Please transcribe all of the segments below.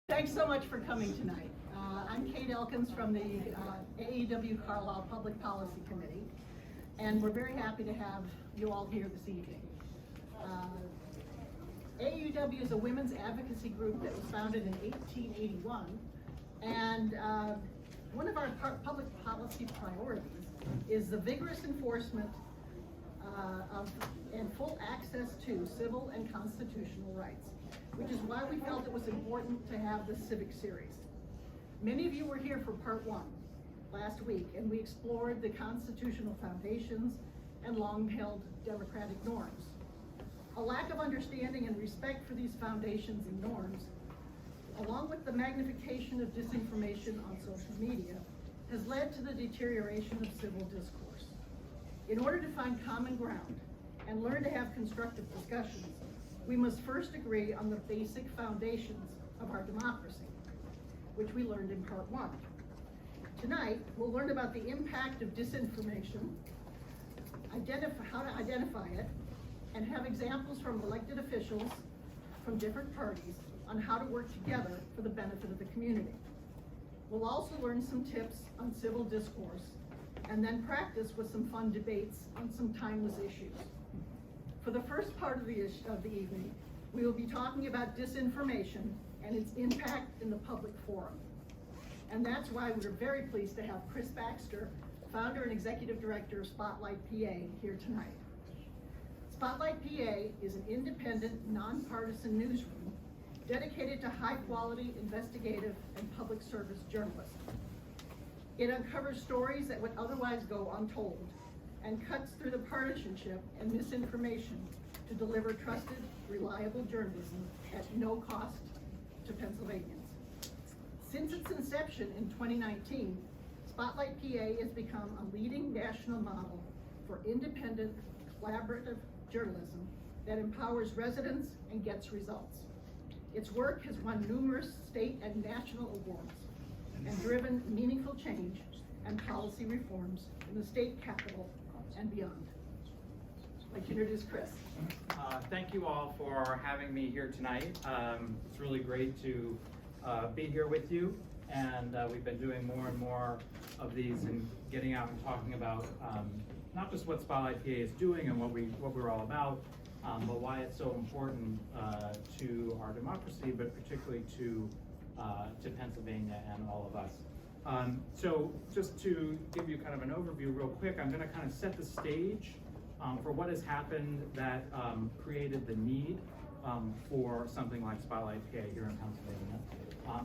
Thanks so much for coming tonight. I'm Kate Elkins from the AEW Carlisle Public Policy Committee, and we're very happy to have you all here this evening. AEW is a women's advocacy group that was founded in 1881, and one of our public policy priorities is the vigorous enforcement of and full access to civil and constitutional rights, which is why we felt it was important to have this civic series. Many of you were here for part one last week, and we explored the constitutional foundations and long-held democratic norms. A lack of understanding and respect for these foundations and norms, along with the magnification of disinformation on social media, has led to the deterioration of civil discourse. In order to find common ground and learn to have constructive discussions, we must first agree on the basic foundations of our democracy, which we learned in part one. Tonight, we'll learn about the impact of disinformation, how to identify it, and have examples from elected officials from different parties on how to work together for the benefit of the community. We'll also learn some tips on civil discourse, and then practice with some fun debates on some timeless issues. For the first part of the evening, we will be talking about disinformation and its impact in the public forum. And that's why we're very pleased to have Chris Baxter, founder and executive director of Spotlight PA, here tonight. Spotlight PA is an independent, nonpartisan newsroom dedicated to high-quality investigative and public service journalism. It uncovers stories that would otherwise go untold and cuts through the partisanship and misinformation to deliver trusted, reliable journalism at no cost to Pennsylvanians. Since its inception in 2019, Spotlight PA has become a leading national model for independent, collaborative journalism that empowers residents and gets results. Its work has won numerous state and national awards and driven meaningful change and policy reforms in the state capitol and beyond. I'd like to introduce Chris. Thank you all for having me here tonight. It's really great to be here with you, and we've been doing more and more of these and getting out and talking about not just what Spotlight PA is doing and what we're all about, but why it's so important to our democracy, but particularly to Pennsylvania and all of us. So just to give you kind of an overview real quick, I'm going to kind of set the stage for what has happened that created the need for something like Spotlight PA here in Pennsylvania.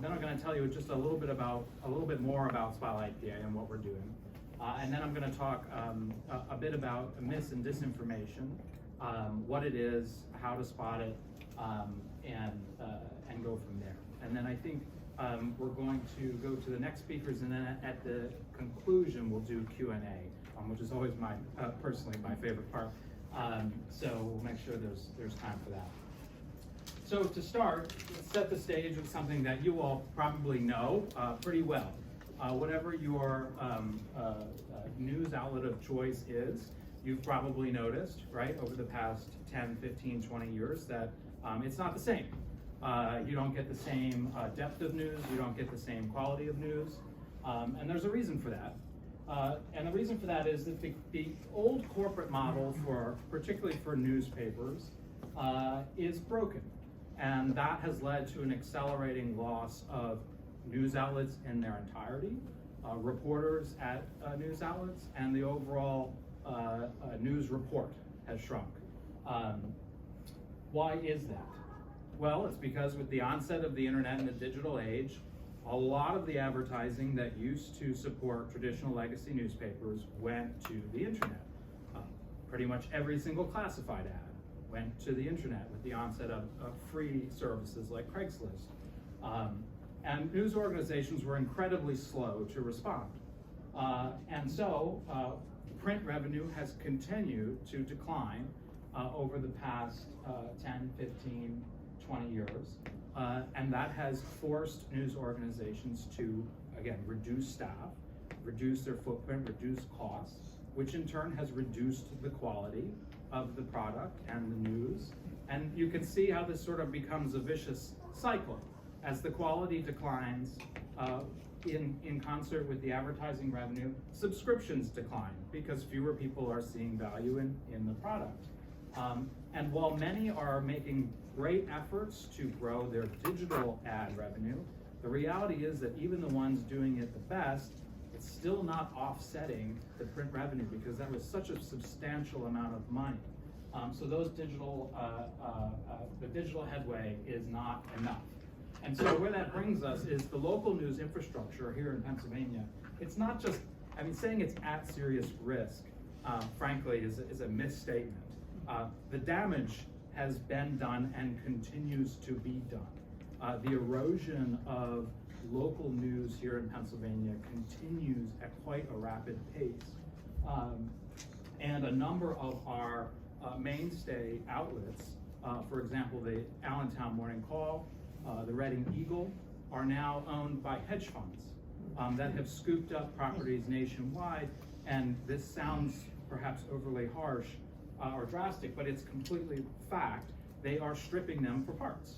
Then I'm going to tell you just a little bit more about Spotlight PA and what we're doing. And then I'm going to talk a bit about mis and disinformation, what it is, how to spot it, and go from there. And then I think we're going to go to the next speakers, and then at the conclusion we'll do Q&A, which is always personally my favorite part. So we'll make sure there's time for that. So to start, let's set the stage with something that you all probably know pretty well. Whatever your news outlet of choice is, you've probably noticed, right, over the past 10, 15, 20 years that it's not the same. You don't get the same depth of news, you don't get the same quality of news, and there's a reason for that. And the reason for that is that the old corporate model, particularly for newspapers, is broken. And that has led to an accelerating loss of news outlets in their entirety, reporters at news outlets, and the overall news report has shrunk. Why is that? Well, it's because with the onset of the internet and the digital age, a lot of the advertising that used to support traditional legacy newspapers went to the internet. Pretty much every single classified ad went to the internet with the onset of free services like Craigslist. And news organizations were incredibly slow to respond. And so print revenue has continued to decline over the past 10, 15, 20 years. And that has forced news organizations to, again, reduce staff, reduce their footprint, reduce costs, which in turn has reduced the quality of the product and the news. And you can see how this sort of becomes a vicious cycle. as the quality declines, in concert with the advertising revenue, subscriptions decline because fewer people are seeing value in the product. And while many are making great efforts to grow their digital ad revenue, the reality is that even the ones doing it the best, it's still not offsetting the print revenue because that was such a substantial amount of money. So those digital, the digital headway is not enough. And so where that brings us is the local news infrastructure here in Pennsylvania. It's not just, I mean, saying it's at serious risk, frankly, is a misstatement. The damage has been done and continues to be done. The erosion of local news here in Pennsylvania continues at quite a rapid pace. And a number of our mainstay outlets, for example, the Allentown Morning Call, the Reading Eagle, are now owned by hedge funds that have scooped up properties nationwide. And this sounds perhaps overly harsh or drastic, but it's completely fact. They are stripping them for parts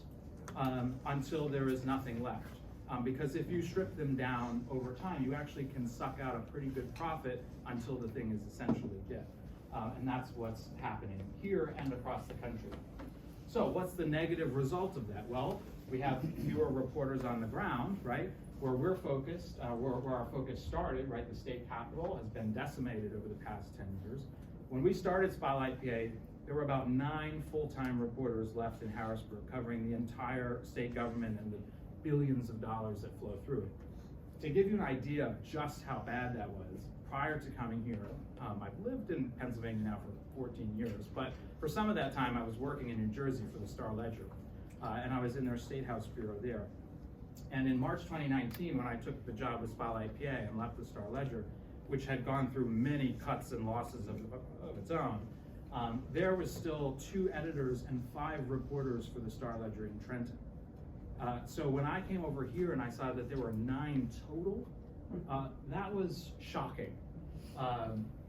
until there is nothing left. Because if you strip them down over time, you actually can suck out a pretty good profit until the thing is essentially dead. And that's what's happening here and across the country. So what's the negative result of that? Well, we have fewer reporters on the ground, right? Where we're focused, where our focus started, right? The state capitol has been decimated over the past 10 years. When we started Spotlight PA, there were about 9 full-time reporters left in Harrisburg covering the entire state government and the billions of dollars that flow through it. To give you an idea of just how bad that was, prior to coming here, I've lived in Pennsylvania now for 14 years, but for some of that time I was working in New Jersey for the Star-Ledger, and I was in their State House bureau there. And in March 2019, when I took the job with Spotlight PA and left the Star-Ledger, which had gone through many cuts and losses of its own, there was still 2 editors and 5 reporters for the Star-Ledger in Trenton. So when I came over here and I saw that there were 9 total, that was shocking.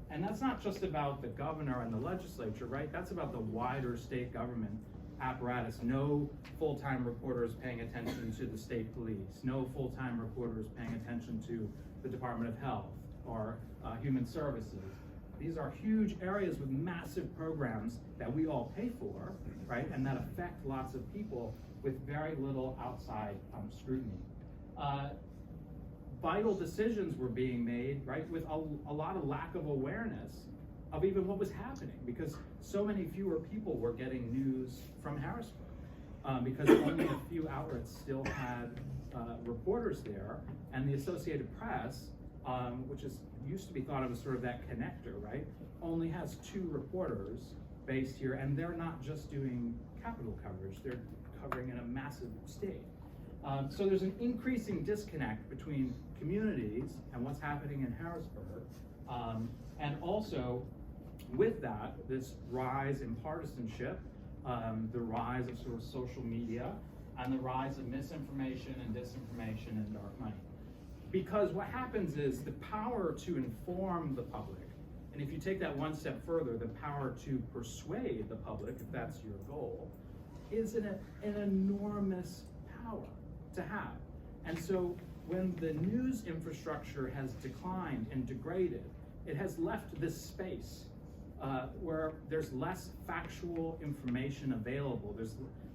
And that's not just about the governor and the legislature, right? That's about the wider state government apparatus. No full-time reporters paying attention to the state police, no full-time reporters paying attention to the Department of Health or Human Services. These are huge areas with massive programs that we all pay for, right? And that affect lots of people with very little outside scrutiny. Vital decisions were being made, right, with a lot of lack of awareness of even what was happening, because so many fewer people were getting news from Harrisburg, because only a few outlets still had reporters there, and the Associated Press, which used to be thought of as sort of that connector, right, only has 2 reporters based here, and they're not just doing capital coverage, they're covering in a massive state. So there's an increasing disconnect between communities and what's happening in Harrisburg, and also with that, this rise in partisanship, the rise of sort of social media, and the rise of misinformation and disinformation and dark money. Because what happens is the power to inform the public, and if you take that one step further, the power to persuade the public, if that's your goal, is an enormous power to have. And so when the news infrastructure has declined and degraded, it has left this space where there's less factual information available.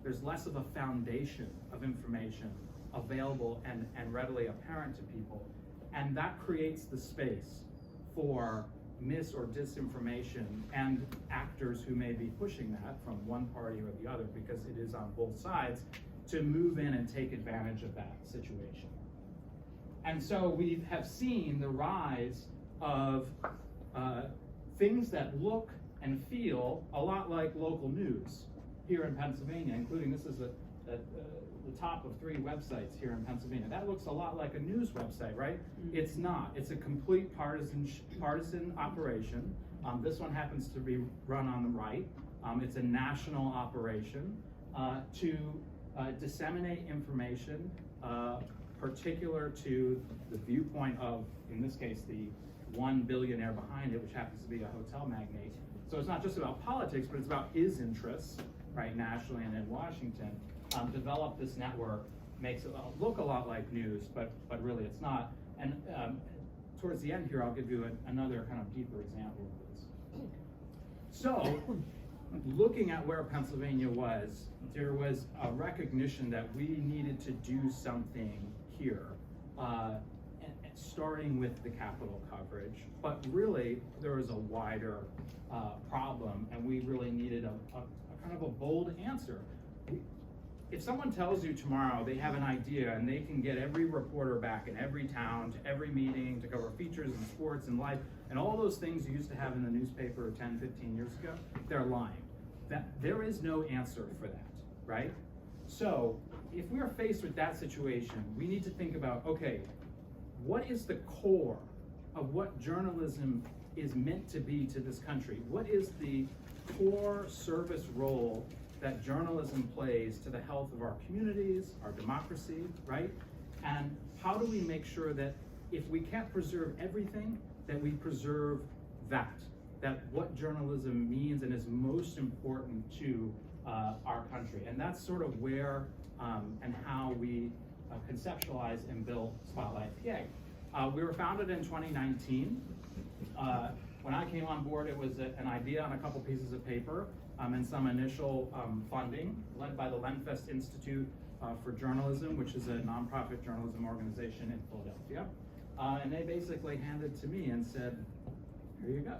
There's less of a foundation of information available and readily apparent to people. And that creates the space for mis or disinformation and actors who may be pushing that from one party or the other, because it is on both sides, to move in and take advantage of that situation. And so we have seen the rise of things that look and feel a lot like local news here in Pennsylvania, including, this is the top of 3 websites here in Pennsylvania. That looks a lot like a news website, right? Mm-hmm. It's not. It's a complete partisan operation. This one happens to be run on the right. It's a national operation to disseminate information particular to the viewpoint of, in this case, the one billionaire behind it, which happens to be a hotel magnate. So it's not just about politics, but it's about his interests, right, nationally and in Washington. Develop this network makes it look a lot like news, but really it's not. And towards the end here, I'll give you another kind of deeper example of this. So, looking at where Pennsylvania was, there was a recognition that we needed to do something here, starting with the capital coverage, but really there was a wider problem, and we really needed a kind of a bold answer. If someone tells you tomorrow they have an idea and they can get every reporter back in every town to every meeting to cover features and sports and life and all those things you used to have in the newspaper 10, 15 years ago, they're lying. There is no answer for that, right? So if we're faced with that situation, we need to think about, okay, what is the core of what journalism is meant to be to this country? What is the core service role that journalism plays to the health of our communities, our democracy, right? And how do we make sure that if we can't preserve everything, that we preserve that what journalism means and is most important to our country. And that's sort of where and how we conceptualize and build Spotlight PA. We were founded in 2019. When I came on board, it was an idea on a couple pieces of paper and some initial funding led by the Lenfest Institute for Journalism, which is a nonprofit journalism organization in Philadelphia. And they basically handed to me and said, here you go.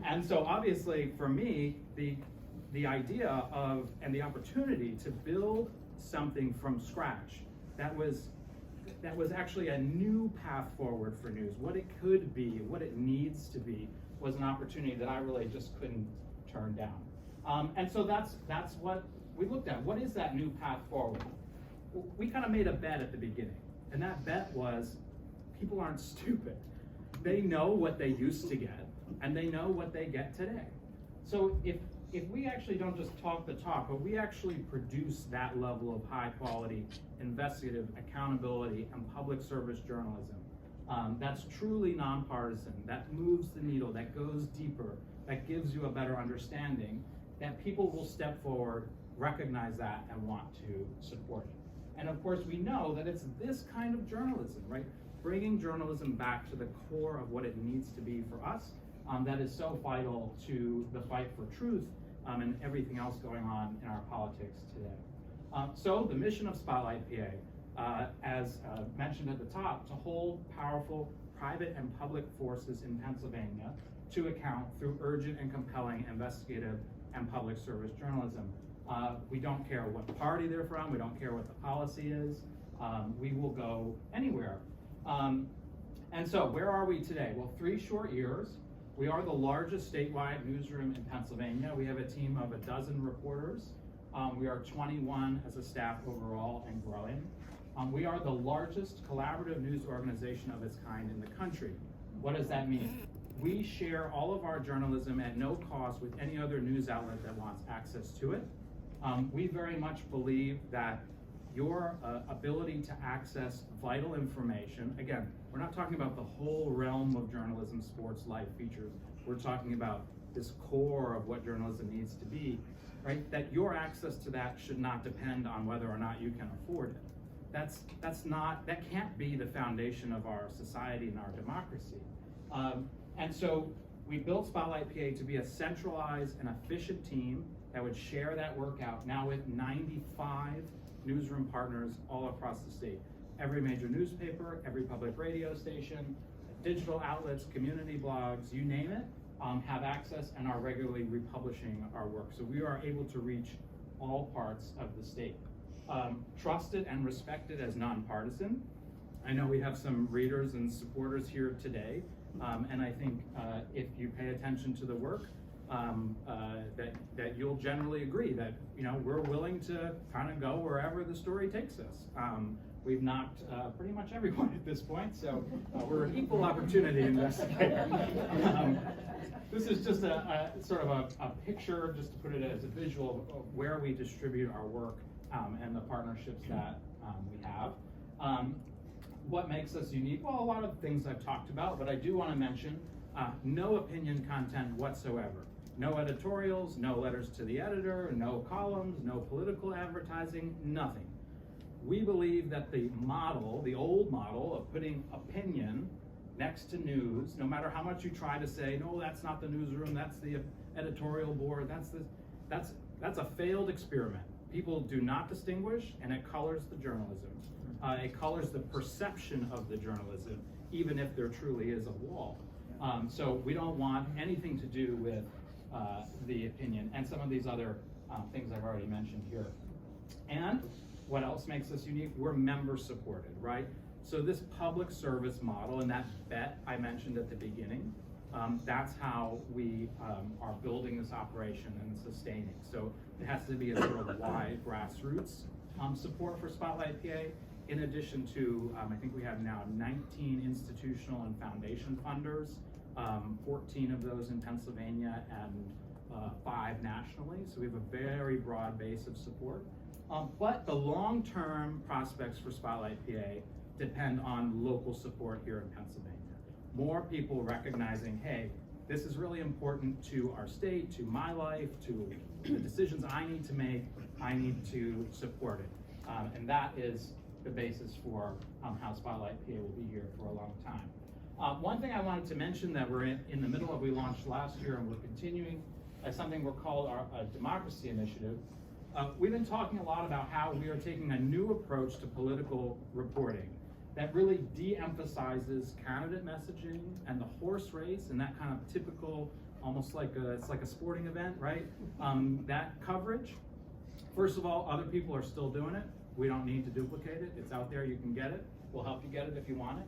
And so obviously for me, the idea of and the opportunity to build something from scratch that was actually a new path forward for news, what it could be, what it needs to be, was an opportunity that I really just couldn't turn down. And so that's what we looked at. What is that new path forward? We kind of made a bet at the beginning, and that bet was people aren't stupid. They know what they used to get, and they know what they get today. So if we actually don't just talk the talk, but we actually produce that level of high quality, investigative, accountability, and public service journalism, that's truly nonpartisan, that moves the needle, that goes deeper, that gives you a better understanding, that people will step forward, recognize that, and want to support it. And of course, we know that it's this kind of journalism, right? Bringing journalism back to the core of what it needs to be for us, that is so vital to the fight for truth and everything else going on in our politics today. So the mission of Spotlight PA, as mentioned at the top, to hold powerful private and public forces in Pennsylvania to account through urgent and compelling investigative and public service journalism. We don't care what party they're from, we don't care what the policy is, we will go anywhere. And so where are we today? Well, 3 short years. We are the largest statewide newsroom in Pennsylvania. We have a team of 12 reporters. We are 21 as a staff overall and growing. We are the largest collaborative news organization of its kind in the country. What does that mean? We share all of our journalism at no cost with any other news outlet that wants access to it. We very much believe that your ability to access vital information, again, we're not talking about the whole realm of journalism, sports, life, features. We're talking about this core of what journalism needs to be, right? That your access to that should not depend on whether or not you can afford it. That can't be the foundation of our society and our democracy. And so we built Spotlight PA to be a centralized and efficient team that would share that work out, now with 95 newsroom partners all across the state. Every major newspaper, every public radio station, digital outlets, community blogs, you name it, have access and are regularly republishing our work. So we are able to reach all parts of the state. Trusted and respected as nonpartisan. I know we have some readers and supporters here today, and I think if you pay attention to the work, that you'll generally agree that we're willing to kind of go wherever the story takes us. We've knocked pretty much everyone at this point, so we're an equal opportunity investigator. This is just a sort of a picture, just to put it as a visual of where we distribute our work and the partnerships that we have. What makes us unique? Well, a lot of things I've talked about, but I do want to mention no opinion content whatsoever. No editorials, no letters to the editor, no columns, no political advertising, nothing. We believe that the model, the old model of putting opinion next to news, no matter how much you try to say, no, that's not the newsroom, that's the editorial board, that's a failed experiment. People do not distinguish, and it colors the journalism. It colors the perception of the journalism, even if there truly is a wall. So we don't want anything to do with the opinion and some of these other things I've already mentioned here. And what else makes us unique? We're member supported, right? So this public service model and that bet I mentioned at the beginning, that's how we are building this operation and sustaining. So it has to be a sort of wide grassroots support for Spotlight PA, in addition to, I think we have now 19 institutional and foundation funders, 14 of those in Pennsylvania and 5 nationally. So we have a very broad base of support. But the long-term prospects for Spotlight PA depend on local support here in Pennsylvania. More people recognizing, hey, this is really important to our state, to my life, to the decisions I need to make, I need to support it. And that is the basis for how Spotlight PA will be here for a long time. One thing I wanted to mention that we're in the middle of, we launched last year and we're continuing as something we're called our democracy initiative. We've been talking a lot about how we are taking a new approach to political reporting that really de-emphasizes candidate messaging and the horse race and that kind of typical, almost like it's like a sporting event, right? That coverage. First of all, other people are still doing it. We don't need to duplicate it. It's out there, you can get it. We'll help you get it if you want it.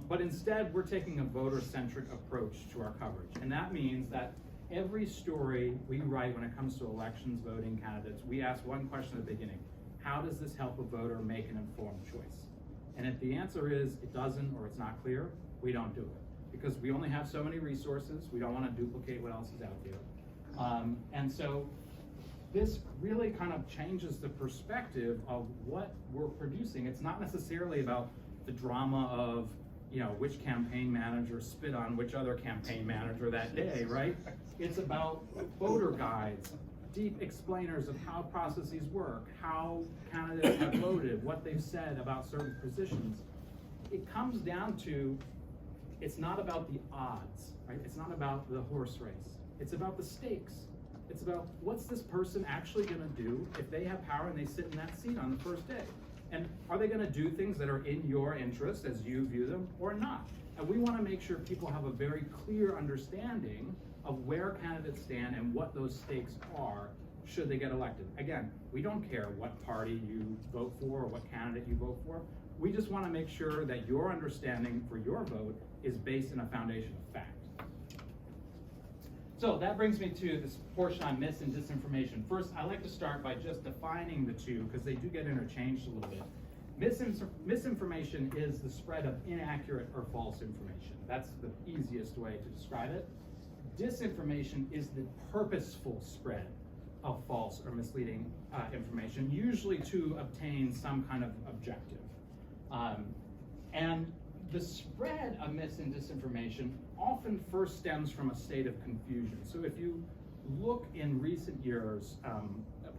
But instead, we're taking a voter-centric approach to our coverage. And that means that every story we write when it comes to elections, voting, candidates, we ask one question at the beginning: how does this help a voter make an informed choice? And if the answer is it doesn't or it's not clear, we don't do it. Because we only have so many resources, we don't want to duplicate what else is out there. And so this really kind of changes the perspective of what we're producing. It's not necessarily about the drama of, you know, which campaign manager spit on which other campaign manager that day, right? It's about voter guides, deep explainers of how processes work, how candidates have voted, what they've said about certain positions. It comes down to, it's not about the odds, right? It's not about the horse race. It's about the stakes. It's about what's this person actually gonna do if they have power and they sit in that seat on the first day? And are they gonna do things that are in your interest as you view them or not? And we wanna make sure people have a very clear understanding of where candidates stand and what those stakes are should they get elected. Again, we don't care what party you vote for or what candidate you vote for. We just wanna make sure that your understanding for your vote is based in a foundation of fact. So that brings me to this portion on myths and disinformation. First, I like to start by just defining the two because they do get interchanged a little bit. Misinformation is the spread of inaccurate or false information. That's the easiest way to describe it. Disinformation is the purposeful spread of false or misleading information, usually to obtain some kind of objective. And the spread of myths and disinformation often first stems from a state of confusion. So if you look in recent years,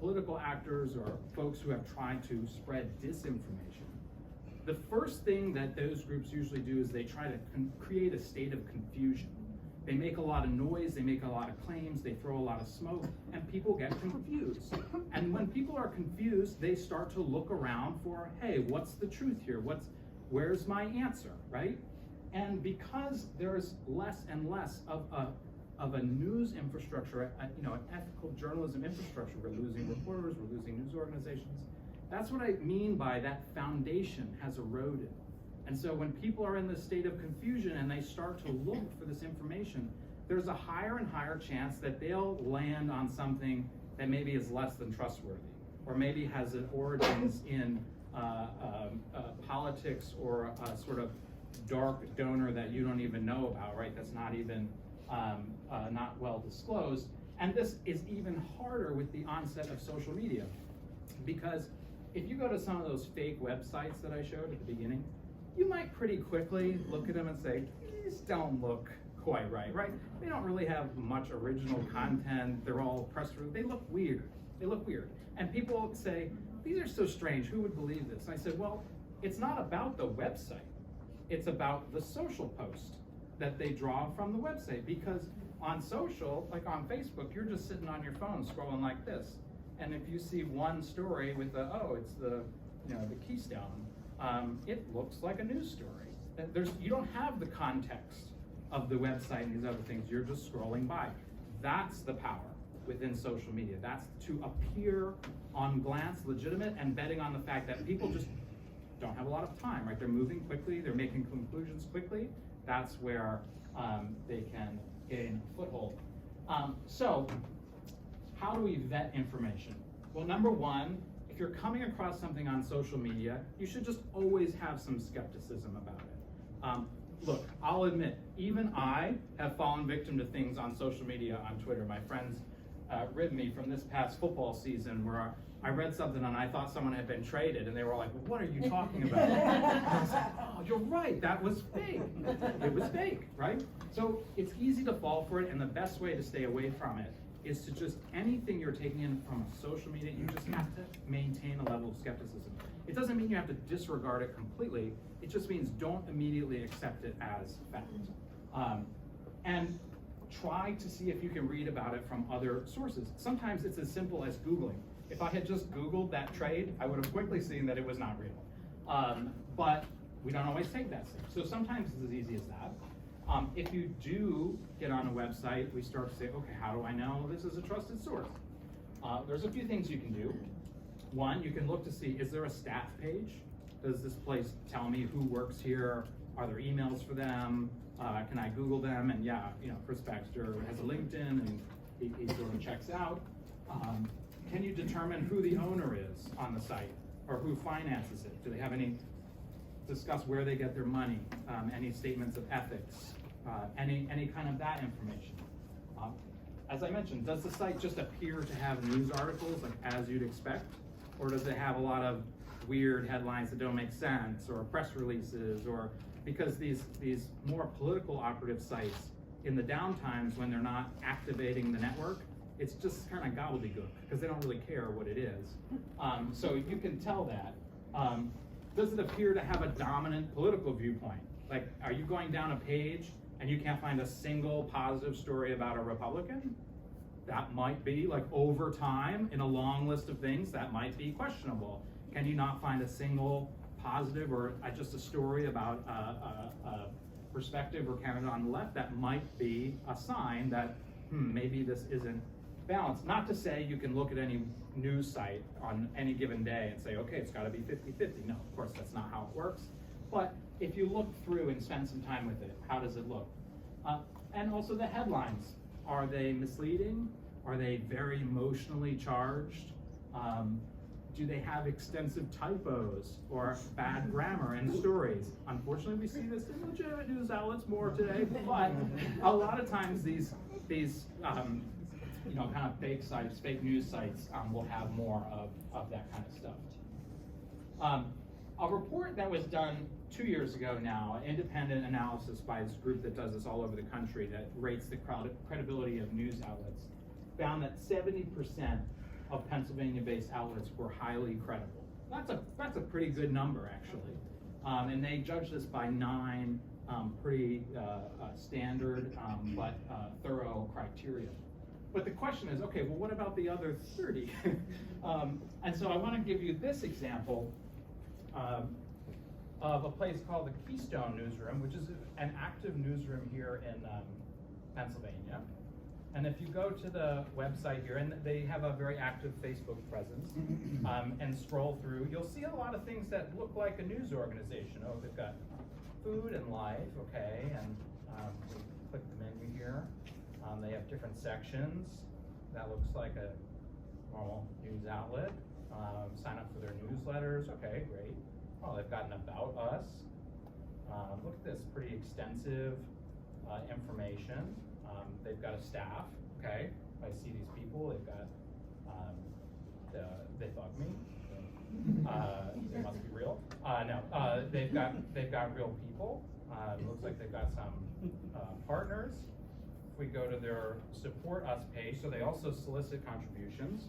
political actors or folks who have tried to spread disinformation, the first thing that those groups usually do is they try to create a state of confusion. They make a lot of noise, they make a lot of claims, they throw a lot of smoke, and people get confused. And when people are confused, they start to look around for, hey, what's the truth here? Where's my answer, right? And because there's less and less of a news infrastructure, an ethical journalism infrastructure, we're losing reporters, we're losing news organizations. That's what I mean by that foundation has eroded. And so when people are in this state of confusion and they start to look for this information, there's a higher and higher chance that they'll land on something that maybe is less than trustworthy, or maybe has an origins in politics or a sort of dark donor that you don't even know about, right? That's not even not well disclosed. And this is even harder with the onset of social media, because if you go to some of those fake websites that I showed at the beginning, you might pretty quickly look at them and say, these don't look quite right? They don't really have much original content. They're all press release. They look weird. They look weird. And people say, these are so strange, who would believe this? And I said, well, it's not about the website. It's about the social post that they draw from the website. Because on social, like on Facebook, you're just sitting on your phone scrolling like this. And if you see one story with the, oh, it's the, the Keystone, it looks like a news story. You don't have the context of the website and these other things, you're just scrolling by. That's the power within social media. That's to appear on glance legitimate and betting on the fact that people just don't have a lot of time, right? They're moving quickly, they're making conclusions quickly. That's where they can gain a foothold. So, how do we vet information? Well, number one, if you're coming across something on social media, you should just always have some skepticism about it. Look, I'll admit, even I have fallen victim to things on social media, on Twitter. My friends ribbed me from this past football season where I read something and I thought someone had been traded, and they were like, what are you talking about? And I was like, oh, you're right, that was fake. It was fake, right? So it's easy to fall for it, and the best way to stay away from it is to just, anything you're taking in from social media, you just have to maintain a level of skepticism. It doesn't mean you have to disregard it completely, it just means don't immediately accept it as fact. And try to see if you can read about it from other sources. Sometimes it's as simple as Googling. If I had just Googled that trade, I would have quickly seen that it was not real. But we don't always take that step. So sometimes it's as easy as that. If you do get on a website, we start to say, okay, how do I know this is a trusted source? There's a few things you can do. One, you can look to see, is there a staff page? Does this place tell me who works here? Are there emails for them? Can I Google them? And yeah, Chris Baxter has a LinkedIn and he sort of checks out. Can you determine who the owner is on the site or who finances it? Do they have discuss where they get their money, any statements of ethics, any kind of that information? As I mentioned, does the site just appear to have news articles like as you'd expect? Or does it have a lot of weird headlines that don't make sense, or press releases, or because these more political operative sites in the downtimes when they're not activating the network, it's just kind of gobbledygook because they don't really care what it is. So you can tell that. Does it appear to have a dominant political viewpoint? Like, are you going down a page and you can't find a single positive story about a Republican? That might be, like, over time in a long list of things, that might be questionable. Can you not find a single positive or just a story about a perspective or candidate on the left? That might be a sign that maybe this isn't balanced. Not to say you can look at any news site on any given day and say, okay, it's got to be 50-50. No, of course, that's not how it works. But if you look through and spend some time with it, how does it look? And also the headlines. Are they misleading? Are they very emotionally charged? Do they have extensive typos or bad grammar in stories? Unfortunately, we see this in legitimate news outlets more today, but a lot of times these kind of fake sites, fake news sites will have more of that kind of stuff. A report that was done 2 years ago now, independent analysis by this group that does this all over the country that rates the credibility of news outlets, found that 70% of Pennsylvania-based outlets were highly credible. That's a pretty good number, actually. And they judged this by 9 pretty standard but thorough criteria. But the question is, okay, well, what about the other 30? And so I want to give you this example of a place called the Keystone Newsroom, which is an active newsroom here in Pennsylvania. And if you go to the website here, and they have a very active Facebook presence, and scroll through, you'll see a lot of things that look like a news organization. Oh, they've got food and life, okay, and we click the menu here. They have different sections. That looks like a normal news outlet. Sign up for their newsletters, okay, great. Oh, they've got an About Us. Look at this, pretty extensive information. They've got a staff, okay. I see these people, they've got, they bug me. They must be real. No, they've got real people. It looks like they've got some partners. If we go to their Support Us page, so they also solicit contributions.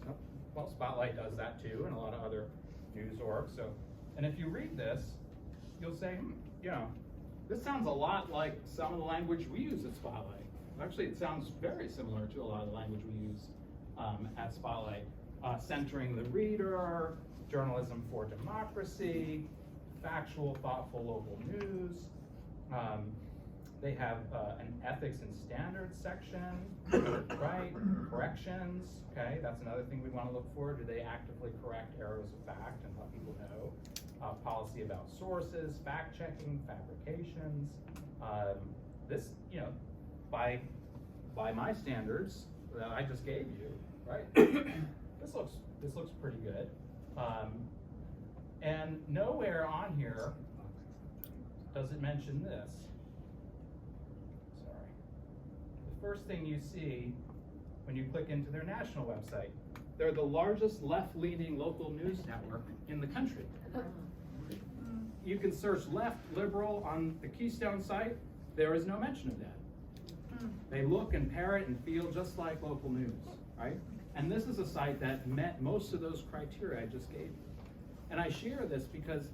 well, Spotlight does that too, and a lot of other news orgs. So, and if you read this, you'll say, you know, this sounds a lot like some of the language we use at Spotlight. Actually, it sounds very similar to a lot of the language we use at Spotlight. Centering the reader, journalism for democracy, factual, thoughtful local news. They have an ethics and standards section, right? Corrections, okay, that's another thing we want to look for. Do they actively correct errors of fact and let people know? Policy about sources, fact checking, fabrications. This, you know, by my standards that I just gave you, right? This looks pretty good. And nowhere on here does it mention this. Sorry. The first thing you see when you click into their national website, they're the largest left-leaning local news network in the country. You can search left liberal on the Keystone site. There is no mention of that. They look and parrot and feel just like local news, right? And this is a site that met most of those criteria I just gave you. And I share this because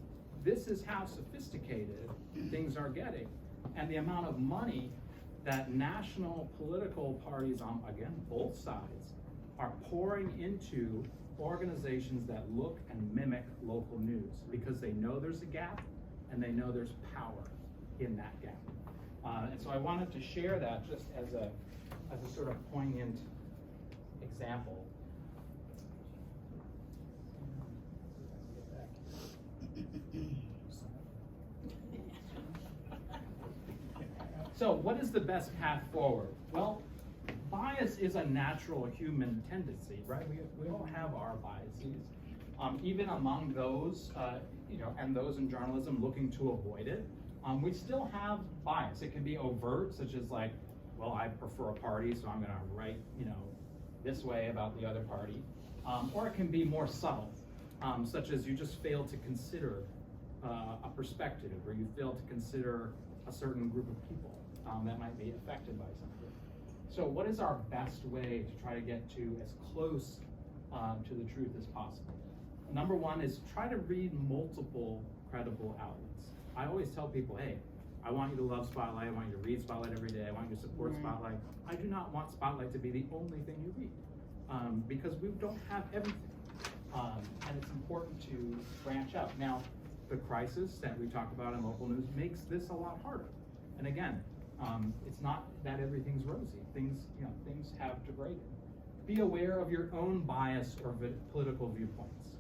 this is how sophisticated things are getting. And the amount of money that national political parties on, again, both sides, are pouring into organizations that look and mimic local news because they know there's a gap and they know there's power in that gap. And so I wanted to share that just as a sort of poignant example. So what is the best path forward? Well, bias is a natural human tendency, right? We all have our biases. Even among those, you know, and those in journalism looking to avoid it, we still have bias. It can be overt, such as like, well, I prefer a party, so I'm going to write, you know, this way about the other party. Or it can be more subtle, such as you just fail to consider a perspective, or you fail to consider a certain group of people that might be affected by something. So what is our best way to try to get to as close to the truth as possible? Number one is try to read multiple credible outlets. I always tell people, hey, I want you to love Spotlight, I want you to read Spotlight every day, I want you to support Spotlight. I do not want Spotlight to be the only thing you read, because we don't have everything. And it's important to branch out. Now, the crisis that we talk about in local news makes this a lot harder. And again, it's not that everything's rosy. Things have degraded. Be aware of your own bias or political viewpoints.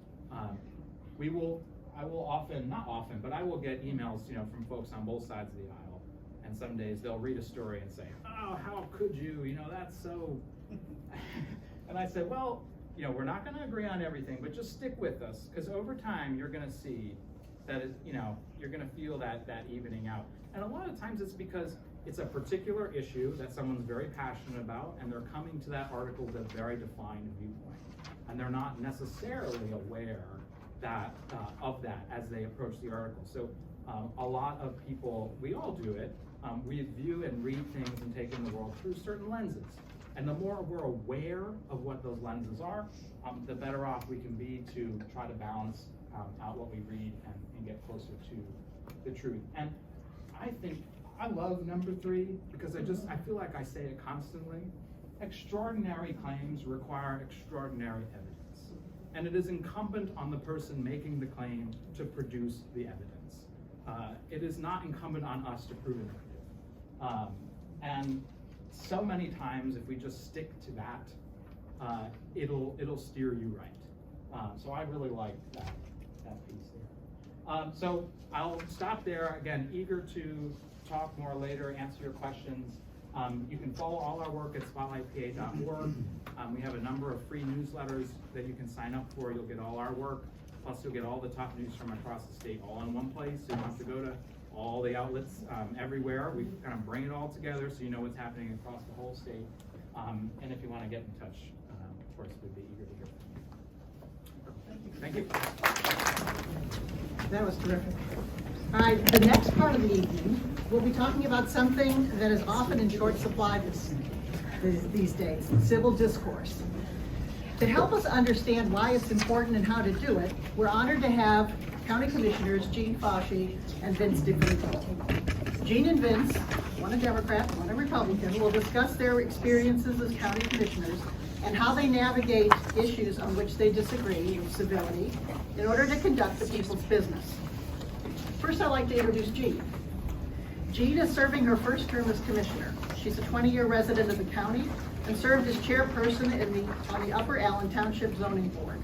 I will often, not often, but I will get emails, you know, from folks on both sides of the aisle. And some days they'll read a story and say, oh, how could you? You know, that's so. And I said, well, you know, we're not going to agree on everything, but just stick with us, because over time you're going to see that, you know, you're going to feel that evening out. And a lot of times it's because it's a particular issue that someone's very passionate about, and they're coming to that article with a very defined viewpoint. And they're not necessarily aware that of that as they approach the article. So a lot of people, we all do it, we view and read things and take in the world through certain lenses. And the more we're aware of what those lenses are, the better off we can be to try to balance out what we read and get closer to the truth. And I think, I love number 3 because I feel like I say it constantly. Extraordinary claims require extraordinary evidence. And it is incumbent on the person making the claim to produce the evidence. It is not incumbent on us to prove a negative. And so many times, if we just stick to that, it'll steer you right. So I really like that piece there. So I'll stop there. Again, eager to talk more later, answer your questions. You can follow all our work at spotlightpa.org. We have a number of free newsletters that you can sign up for. You'll get all our work, plus you'll get all the top news from across the state all in one place. So you don't have to go to all the outlets everywhere. We kind of bring it all together so you know what's happening across the whole state. And if you want to get in touch, of course, we'd be eager to hear from you. Thank you. That was terrific. All right, the next part of the evening, we'll be talking about something that is often in short supply these days, civil discourse. To help us understand why it's important and how to do it, we're honored to have County Commissioners Jean Foschi and Vince DiFilippo. Jean and Vince, one a Democrat, one a Republican, will discuss their experiences as county commissioners and how they navigate issues on which they disagree with civility in order to conduct the people's business. First, I'd like to introduce Jean. Jean is serving her first term as commissioner. She's a 20-year resident of the county and served as chairperson on the Upper Allen Township Zoning Board.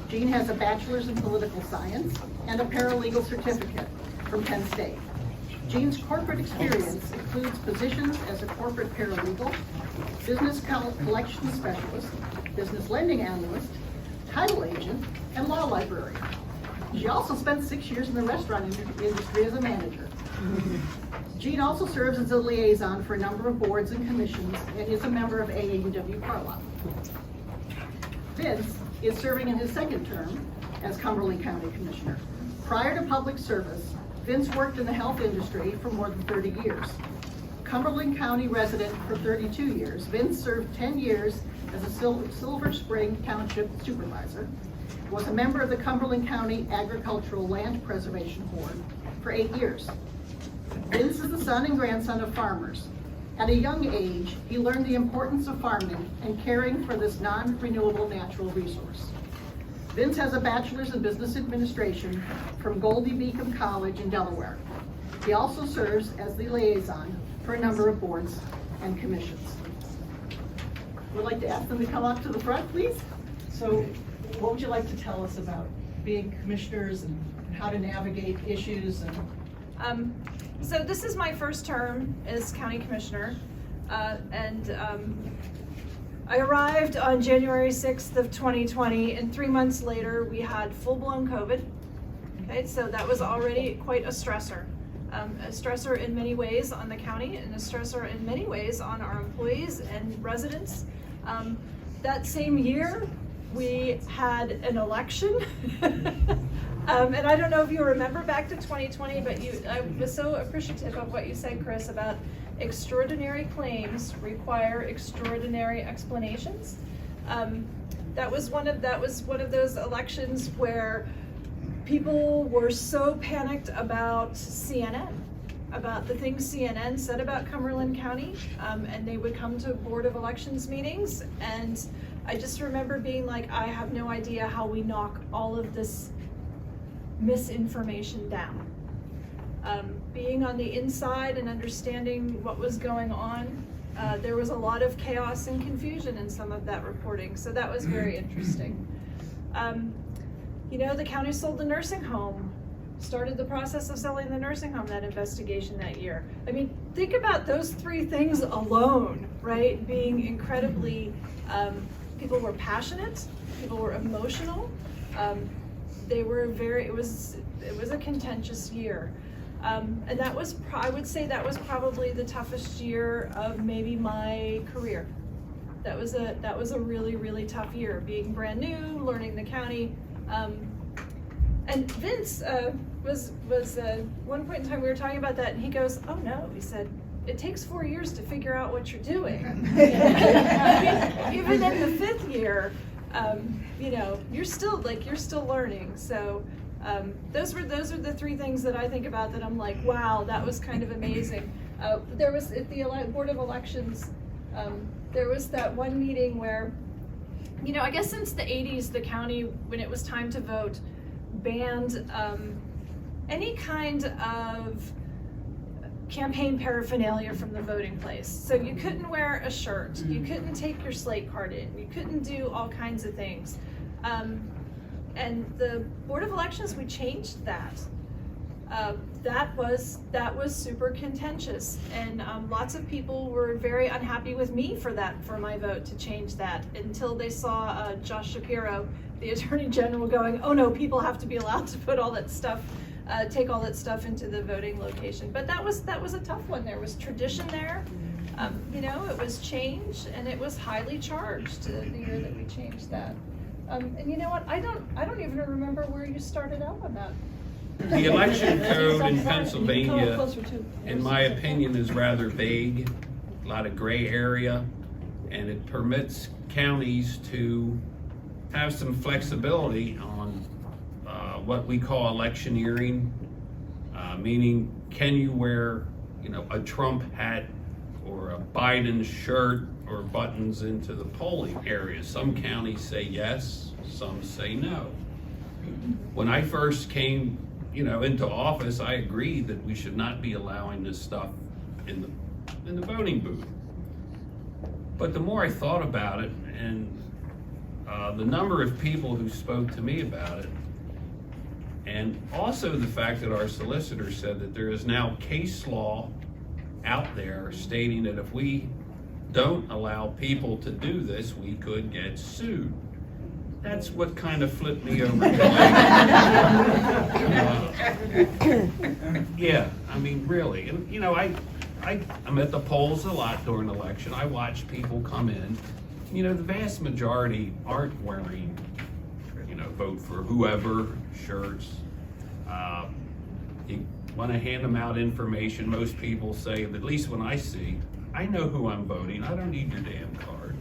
Jean has a bachelor's in political science and a paralegal certificate from Penn State. Jean's corporate experience includes positions as a corporate paralegal, business collection specialist, business lending analyst, title agent, and law librarian. She also spent 6 years in the restaurant industry as a manager. Jean also serves as a liaison for a number of boards and commissions and is a member of AAUW Carlisle. Vince is serving in his second term as Cumberland County Commissioner. Prior to public service, Vince worked in the health industry for more than 30 years. Cumberland County resident for 32 years, Vince served 10 years as a Silver Spring Township supervisor, was a member of the Cumberland County Agricultural Land Preservation Board for 8 years. Vince is the son and grandson of farmers. At a young age, he learned the importance of farming and caring for this non-renewable natural resource. Vince has a bachelor's in business administration from Goldie Beacom College in Delaware. He also serves as the liaison for a number of boards and commissions. We'd like to ask them to come up to the front, please. So what would you like to tell us about being commissioners and how to navigate issues? And So this is my first term as county commissioner, and I arrived on January 6th of 2020, and 3 months later we had full-blown COVID. Okay, so that was already quite a stressor in many ways on the county, and a stressor in many ways on our employees and residents. That same year, we had an election. And I don't know if you remember back to 2020, but I was so appreciative of what you said, Chris, about extraordinary claims require extraordinary explanations. That was one of those elections where people were so panicked about CNN, about the things CNN said about Cumberland County, and they would come to Board of Elections meetings, and I just remember being like, I have no idea how we knock all of this misinformation down. Being on the inside and understanding what was going on, there was a lot of chaos and confusion in some of that reporting, so that was very interesting. You know, the county sold the nursing home, started the process of selling the nursing home, that investigation that year. I mean, think about those three things alone, right? Being incredibly, people were passionate, people were emotional, they were it was a contentious year. And that was, I would say that was probably the toughest year of maybe my career. That was a really, really tough year, being brand new, learning the county. And Vince was one point in time we were talking about that, and he goes, "Oh no," he said, "it takes 4 years to figure out what you're doing." Even in the 5th year, you know, you're still learning. So those are the three things that I think about that I'm like, wow, that was kind of amazing. There was at the Board of Elections, there was that one meeting where, you know, I guess since the 80s, the county, when it was time to vote, banned any kind of campaign paraphernalia from the voting place. So you couldn't wear a shirt, you couldn't take your slate card in, you couldn't do all kinds of things. And the Board of Elections, we changed that. That was super contentious, and lots of people were very unhappy with me for my vote to change that, until they saw Josh Shapiro, the Attorney General, going, "Oh no, people have to be allowed to put all that stuff, take all that stuff into the voting location." But that was a tough one. There was tradition there, you know, it was change, and it was highly charged the year that we changed that. And you know what? I don't even remember where you started out on that. The election code in Pennsylvania, in my opinion, is rather vague, a lot of gray area, and it permits counties to have some flexibility on what we call electioneering, meaning can you wear, a Trump hat or a Biden shirt or buttons into the polling area. Some counties say yes, some say no. When I first came, into office, I agreed that we should not be allowing this stuff in the voting booth. But the more I thought about it, and the number of people who spoke to me about it, and also the fact that our solicitor said that there is now case law out there stating that if we don't allow people to do this, we could get sued. That's what kind of flipped me over. Yeah, I mean, really. And, I'm at the polls a lot during the election. I watch people come in. The vast majority aren't wearing, vote for whoever shirts. You want to hand them out information. Most people say, at least when I see, I know who I'm voting. I don't need your damn card.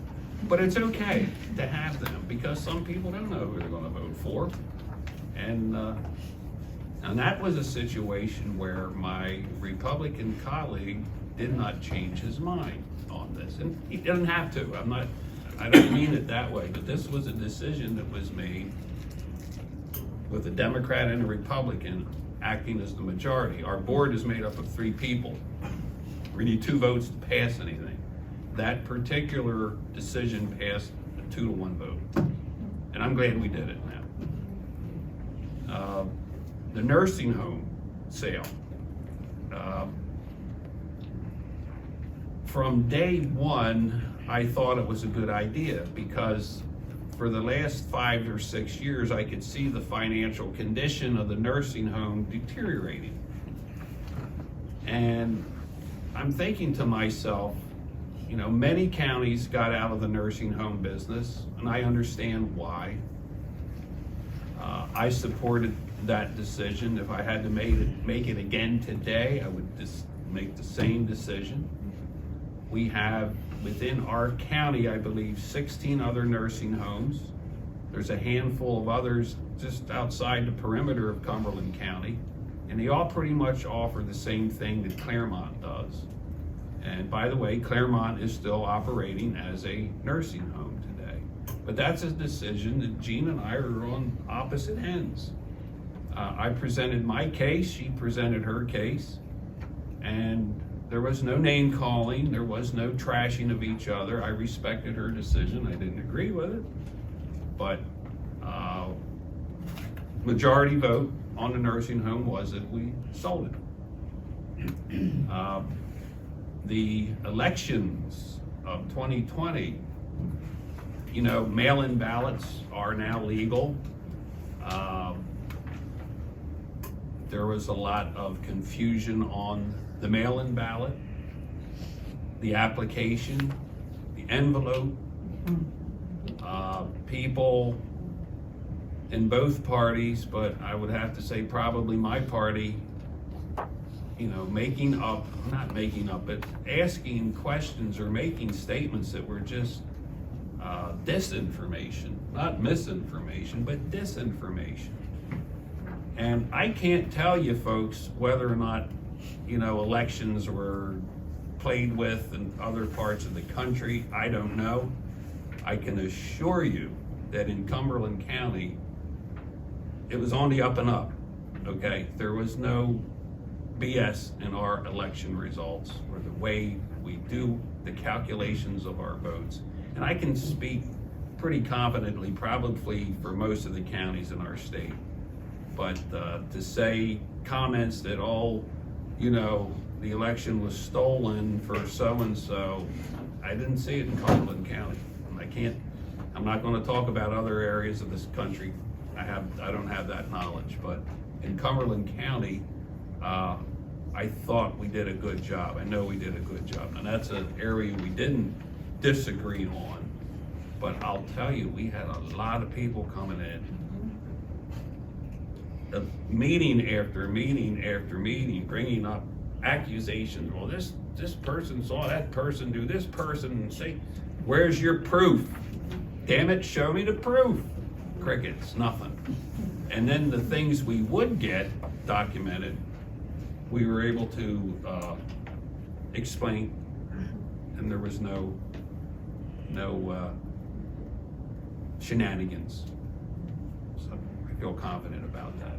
But it's okay to have them because some people don't know who they're going to vote for. And that was a situation where my Republican colleague did not change his mind on this. And he doesn't have to. I don't mean it that way, but this was a decision that was made with a Democrat and a Republican acting as the majority. Our board is made up of 3 people. We need 2 votes to pass anything. That particular decision passed a 2-to-1 vote. And I'm glad we did it now. The nursing home sale. From day one, I thought it was a good idea because for the last 5 or 6 years, I could see the financial condition of the nursing home deteriorating. And I'm thinking to myself, many counties got out of the nursing home business, and I understand why. I supported that decision. If I had to make it again today, I would just make the same decision. We have within our county, I believe, 16 other nursing homes. There's a handful of others just outside the perimeter of Cumberland County, and they all pretty much offer the same thing that Claremont does. And by the way, Claremont is still operating as a nursing home today. But that's a decision that Jean and I are on opposite ends. I presented my case, she presented her case, and there was no name calling, there was no trashing of each other. I respected her decision, I didn't agree with it, but majority vote on the nursing home was that we sold it. The elections of 2020, mail-in ballots are now legal. There was a lot of confusion on the mail-in ballot, the application, the envelope. People in both parties, but I would have to say probably my party, not making up, but asking questions or making statements that were just disinformation, not misinformation, but disinformation. And I can't tell you folks whether or not, elections were played with in other parts of the country. I don't know. I can assure you that in Cumberland County, it was on the up and up, okay? There was no BS in our election results or the way we do the calculations of our votes. And I can speak pretty confidently, probably for most of the counties in our state. But to say comments that the election was stolen for so-and-so, I didn't see it in Cumberland County. I'm not gonna talk about other areas of this country. I don't have that knowledge, but in Cumberland County, I thought we did a good job. I know we did a good job. And that's an area we didn't disagree on. But I'll tell you, we had a lot of people coming in. Meeting after meeting after meeting, bringing up accusations. Well, this person saw that person do this person and say, where's your proof? Damn it, show me the proof. crickets, nothing. And then the things we would get documented, we were able to explain, and there was no shenanigans. So I feel confident about that.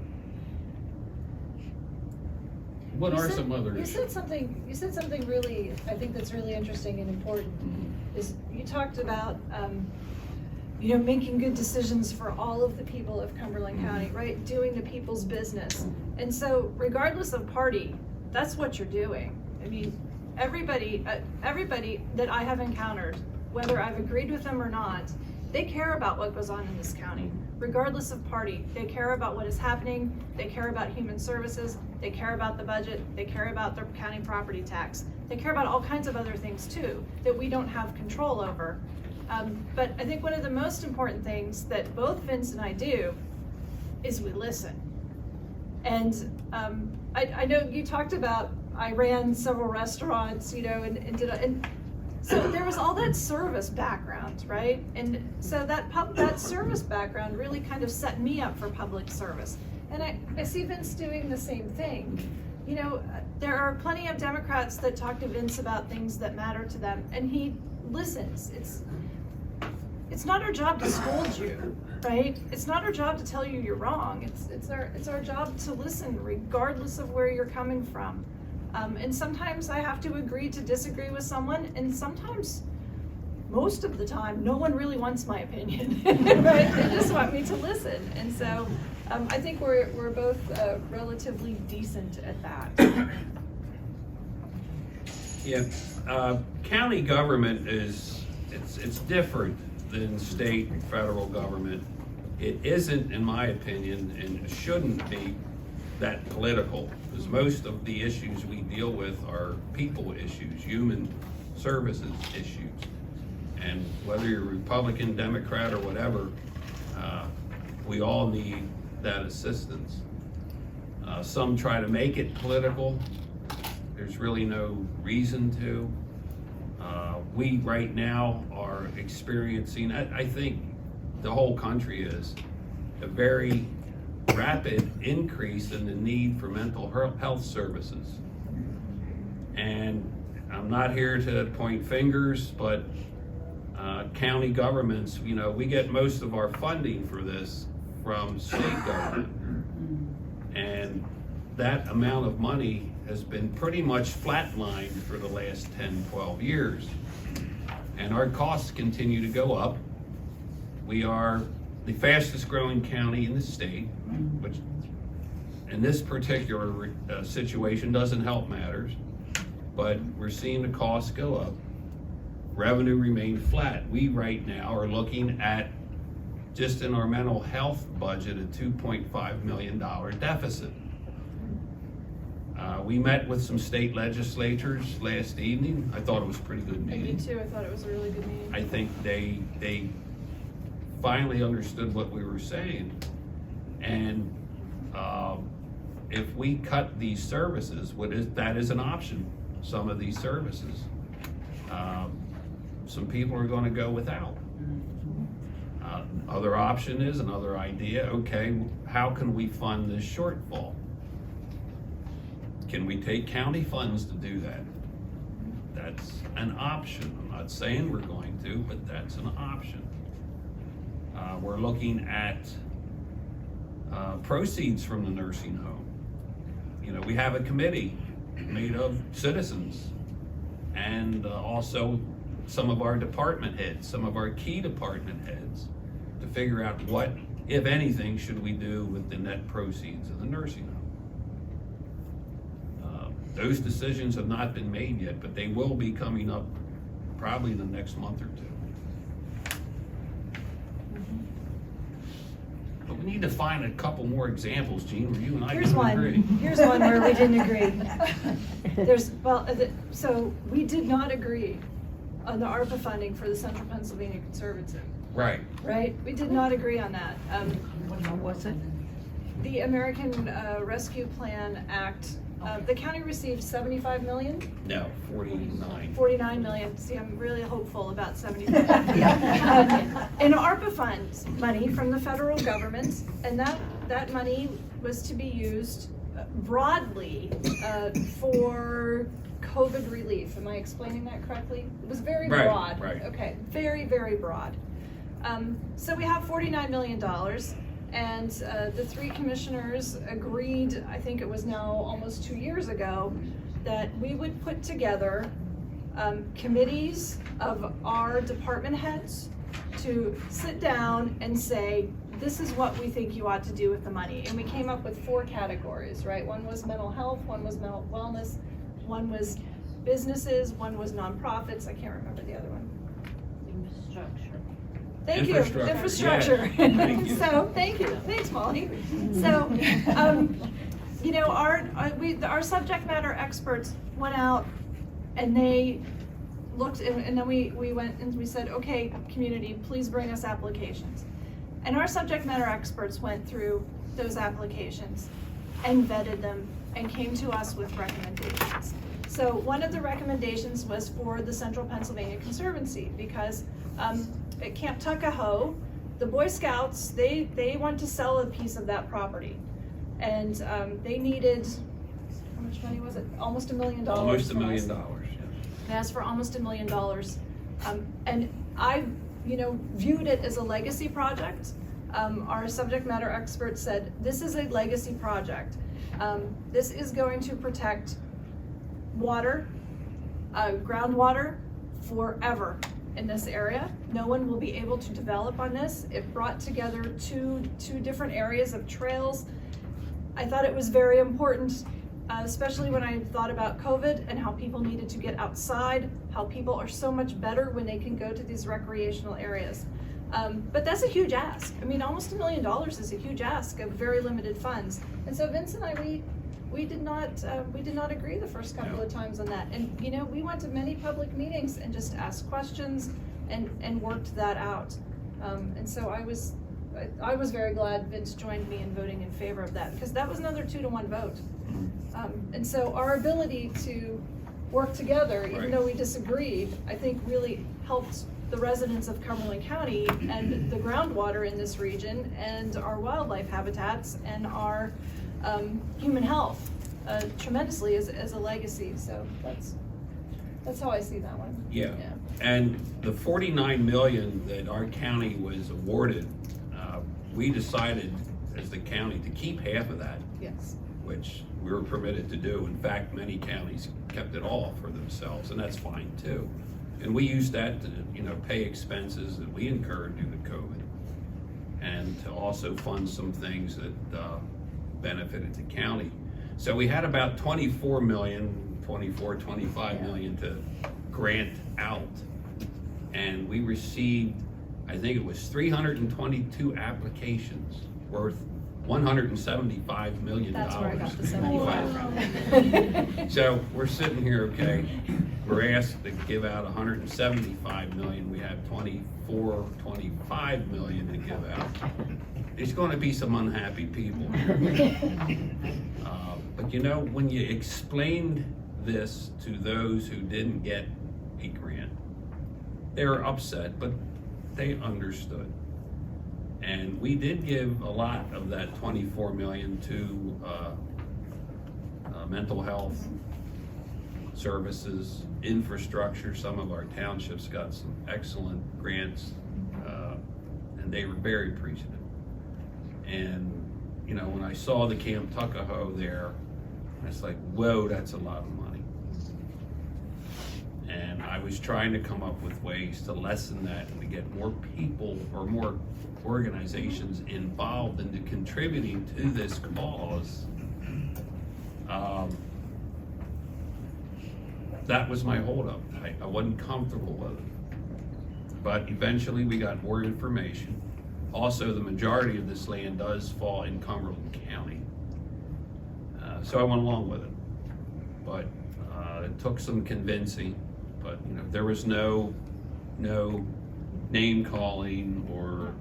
What are some others? You said something really, I think that's really interesting and important, is you talked about, making good decisions for all of the people of Cumberland County, right? Doing the people's business. And so regardless of party, that's what you're doing. I mean, everybody that I have encountered, whether I've agreed with them or not, they care about what goes on in this county, regardless of party. They care about what is happening, they care about human services, they care about the budget, they care about their county property tax. They care about all kinds of other things too, that we don't have control over. But I think one of the most important things that both Vince and I do is we listen. And I know you talked about, I ran several restaurants, and so there was all that service background, right? And so that service background really kind of set me up for public service. And I see Vince doing the same thing. There are plenty of Democrats that talk to Vince about things that matter to them, and he listens. It's not our job to scold you, right? It's not our job to tell you you're wrong. It's our job to listen regardless of where you're coming from. And sometimes I have to agree to disagree with someone, and sometimes, most of the time, no one really wants my opinion, right? They just want me to listen. And so I think we're both relatively decent at that. Yeah, county government it's different than state and federal government. It isn't, in my opinion, and shouldn't be that political, because most of the issues we deal with are people issues, human services issues. And whether you're Republican, Democrat, or whatever, we all need that assistance. Some try to make it political. There's really no reason to. We right now are experiencing, I think the whole country is, a very rapid increase in the need for mental health services. And I'm not here to point fingers, but county governments, we get most of our funding for this from state government. And that amount of money has been pretty much flatlined for the last 10, 12 years. And our costs continue to go up. We are the fastest growing county in the state, which in this particular situation doesn't help matters, but we're seeing the costs go up. Revenue remained flat. We right now are looking at, just in our mental health budget, a $2.5 million deficit. We met with some state legislatures last evening. I thought it was a pretty good meeting. Me too, I thought it was a really good meeting. I think they finally understood what we were saying. And if we cut these services, that is an option, some of these services. Some people are going to go without. Other option is another idea. Okay, how can we fund this shortfall? Can we take county funds to do that? That's an option. I'm not saying we're going to, but that's an option. We're looking at proceeds from the nursing home. We have a committee made of citizens, and also some of our department heads, some of our key department heads, to figure out what, if anything, should we do with the net proceeds of the nursing home. Those decisions have not been made yet, but they will be coming up probably in the next month or two. But we need to find a couple more examples, Gene, where you and I didn't agree. Here's one where we didn't agree. So we did not agree on the ARPA funding for the Central Pennsylvania Conservative. Right. Right? We did not agree on that. What was it? The American Rescue Plan Act The county received 75 million. No, 49. 49 million. See, I'm really hopeful about 75. In ARPA funds, money from the federal government, and that money was to be used broadly for COVID relief. Am I explaining that correctly? It was very broad. Right. Okay, very, very broad. So we have $49 million, and the three commissioners agreed, I think it was now almost 2 years ago, that we would put together committees of our department heads to sit down and say, this is what we think you ought to do with the money. And we came up with 4 categories, right? One was mental health, one was mental wellness, one was businesses, one was nonprofits. I can't remember the other one. Infrastructure. Thank you, infrastructure. Yeah. So, thank you, thanks Molly. So, you know, our subject matter experts went out and they looked, and then we went and we said, okay, community, please bring us applications. And our subject matter experts went through those applications and vetted them and came to us with recommendations. So one of the recommendations was for the Central Pennsylvania Conservancy, because at Camp Tuckahoe, the Boy Scouts, they want to sell a piece of that property. And they needed, how much money was it? Almost $1 million. Almost $1 million, yes. They asked for almost $1 million. And I, you know, viewed it as a legacy project. Our subject matter expert said, this is a legacy project. This is going to protect water, groundwater forever in this area. No one will be able to develop on this. It brought together two different areas of trails. I thought it was very important, especially when I thought about COVID and how people needed to get outside, how people are so much better when they can go to these recreational areas. But that's a huge ask. I mean, almost $1 million is a huge ask of very limited funds. And so Vince and I, we did not agree the first couple of times on that. And you know, we went to many public meetings and just asked questions and worked that out. And so I was very glad Vince joined me in voting in favor of that, because that was another 2-to-1 vote. And so our ability to work together, even though we disagreed, I think really helped the residents of Cumberland County and the groundwater in this region and our wildlife habitats and our human health tremendously as a legacy. So that's how I see that one. Yeah. And the 49 million that our county was awarded, we decided as the county to keep half of that. Yes. Which we were permitted to do. In fact, many counties kept it all for themselves, and that's fine too. And we used that to, you know, pay expenses that we incurred due to COVID, and to also fund some things that benefited the county. So we had about 25 million to grant out, and we received, I think it was 322 applications worth $175 million. That's where I got the 75 from. So we're sitting here, okay, we're asked to give out 175 million, we have 25 million to give out. There's going to be some unhappy people. But you know, when you explained this to those who didn't get a grant, they were upset, but they understood. And we did give a lot of that 24 million to mental health services, infrastructure. Some of our townships got some excellent grants, and they were very appreciative. And you know, when I saw the Camp Tuckahoe there, I was like, whoa, that's a lot of money. And I was trying to come up with ways to lessen that and to get more people or more organizations involved into contributing to this cause. That was my holdup. I wasn't comfortable with it. But eventually we got more information. Also, the majority of this land does fall in Cumberland County. So I went along with it. But it took some convincing, but you know, there was no name calling or,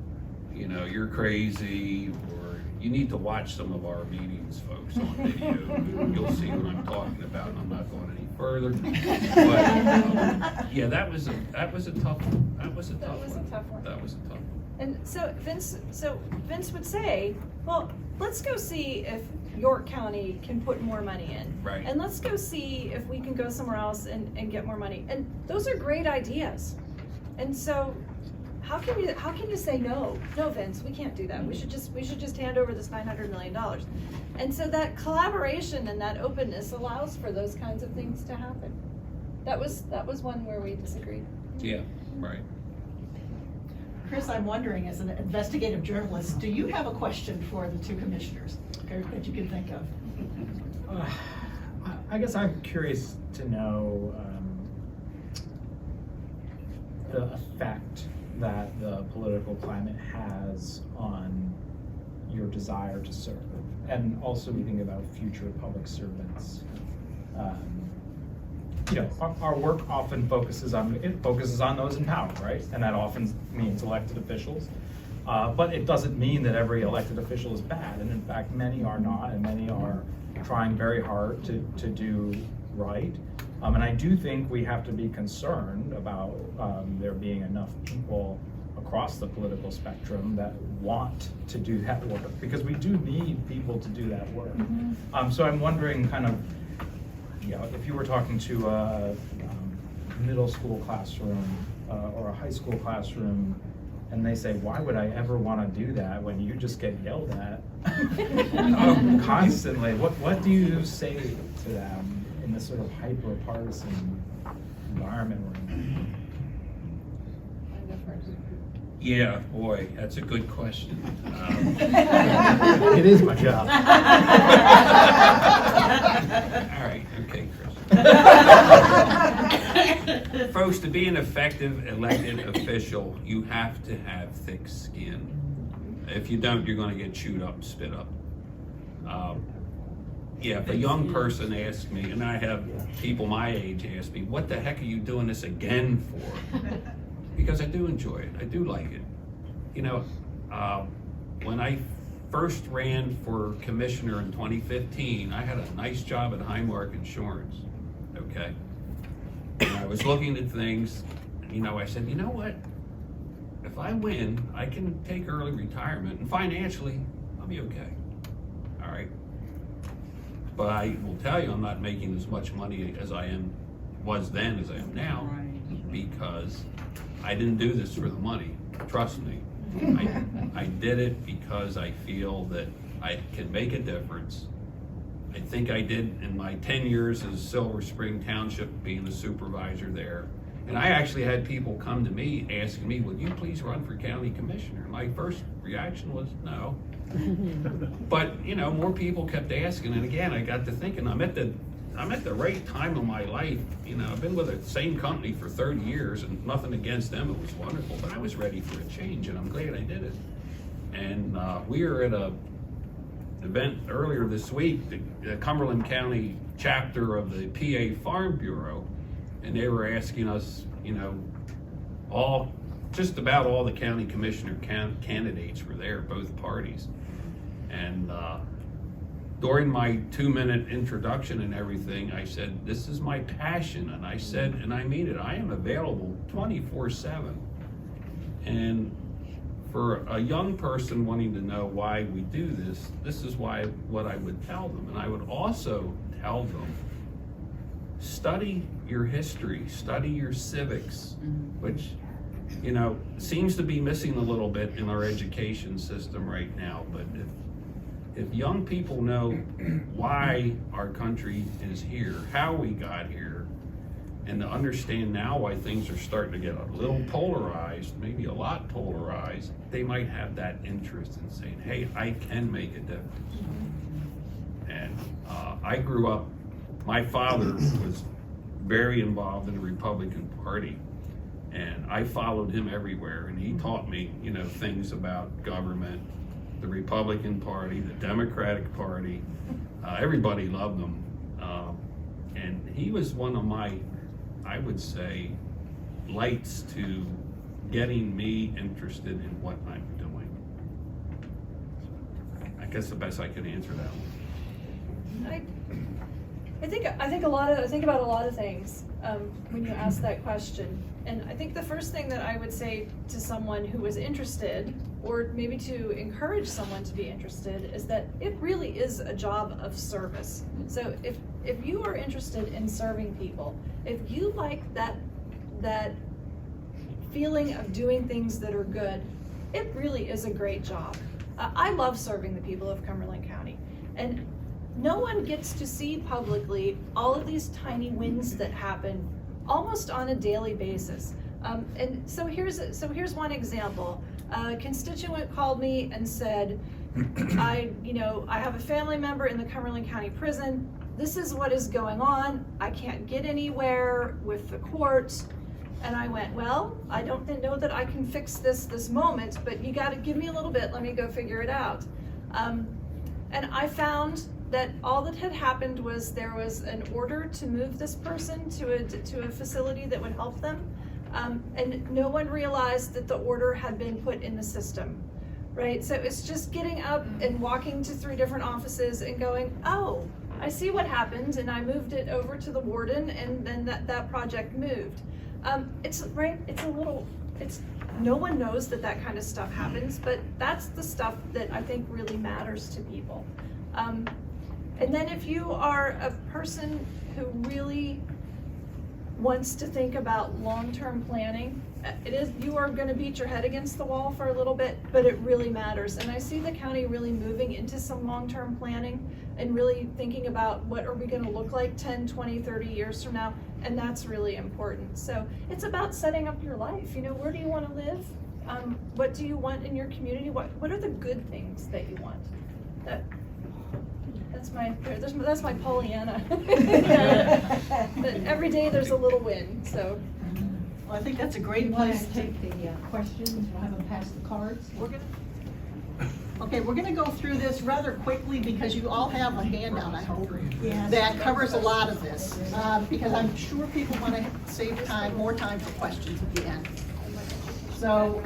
you know, you're crazy or You need to watch some of our meetings, folks, on video. You'll see what I'm talking about, and I'm not going any further. But, yeah, that was a tough one. That was a tough one. That was a tough one. And so Vince would say, well, let's go see if York County can put more money in. Right. And let's go see if we can go somewhere else and get more money. And those are great ideas. And so how can you say no, Vince, we can't do that. We should just hand over this $900 million. And so that collaboration and that openness allows for those kinds of things to happen. That was one where we disagreed. Yeah, right. Chris, I'm wondering, as an investigative journalist, do you have a question for the two commissioners that you can think of? I guess I'm curious to know the effect that the political climate has on your desire to serve, and also we think about future public servants. Our work often focuses on those in power, right? And that often means elected officials. But it doesn't mean that every elected official is bad, and in fact, many are not, and many are trying very hard to do right. And I do think we have to be concerned about there being enough people across the political spectrum that want to do that work, because we do need people to do that work. So I'm wondering kind of, if you were talking to a middle school classroom or a high school classroom, and they say, why would I ever want to do that when you just get yelled at constantly? What do you say to them in this sort of hyper-partisan environment we're in? Yeah, boy, that's a good question. It is my job. All right, okay, Chris. Folks, to be an effective elected official, you have to have thick skin. If you don't, you're going to get chewed up, spit up. If a young person asks me, and I have people my age ask me, what the heck are you doing this again for? Because I do enjoy it. I do like it. When I first ran for commissioner in 2015, I had a nice job at Highmark Insurance, okay? And I was looking at things, I said, you know what? If I win, I can take early retirement, and financially, I'll be okay, all right? But I will tell you, I'm not making as much money as I was then as I am now, because I didn't do this for the money, trust me. I did it because I feel that I can make a difference. I think I did in my 10 years as Silver Spring Township, being the supervisor there. And I actually had people come to me asking me, would you please run for county commissioner? My first reaction was no. But, more people kept asking, and again, I got to thinking, I'm at the right time of my life. I've been with the same company for 30 years, and nothing against them, it was wonderful, but I was ready for a change, and I'm glad I did it. And we were at a event earlier this week, the Cumberland County chapter of the PA Farm Bureau, and they were asking us, just about all the county commissioner candidates were there, both parties. And during my 2-minute introduction and everything, I said, this is my passion. And I said, and I mean it, I am available 24/7. And for a young person wanting to know why we do this, this is what I would tell them. And I would also tell them, study your history, study your civics, which, seems to be missing a little bit in our education system right now. But if young people know why our country is here, how we got here, and to understand now why things are starting to get a little polarized, maybe a lot polarized, they might have that interest in saying, hey, I can make a difference. And I grew up, my father was very involved in the Republican Party, and I followed him everywhere, and he taught me, things about government, the Republican Party, the Democratic Party. Everybody loved him. And he was one of my, I would say, lights to getting me interested in what I'm doing. I guess the best I could answer that one. I think about a lot of things when you ask that question. And I think the first thing that I would say to someone who is interested, or maybe to encourage someone to be interested, is that it really is a job of service. So if you are interested in serving people, if you like that feeling of doing things that are good, it really is a great job. I love serving the people of Cumberland County. And no one gets to see publicly all of these tiny wins that happen almost on a daily basis. And so here's one example. A constituent called me and said, I have a family member in the Cumberland County prison. This is what is going on. I can't get anywhere with the courts. And I went, well, I don't know that I can fix this moment, but you gotta give me a little bit, let me go figure it out. And I found that all that had happened was there was an order to move this person to a facility that would help them. And no one realized that the order had been put in the system, right? So it's just getting up and walking to 3 different offices and going, oh, I see what happened, and I moved it over to the warden, and then that project moved. No one knows that kind of stuff happens, but that's the stuff that I think really matters to people. And then if you are a person who really wants to think about long-term planning, you are going to beat your head against the wall for a little bit, but it really matters. And I see the county really moving into some long-term planning and really thinking about what are we going to look like 10, 20, 30 years from now, and that's really important. So it's about setting up your life. Where do you want to live? What do you want in your community? What are the good things that you want? That's my Pollyanna. But every day there's a little win, so. Well, I think that's a You great want place to take the questions, we'll have them pass the cards. We're gonna go through this rather quickly because you all have a handout, I hope, Yes. that covers a lot of this. Because I'm sure people wanna save more time for questions at the end. So,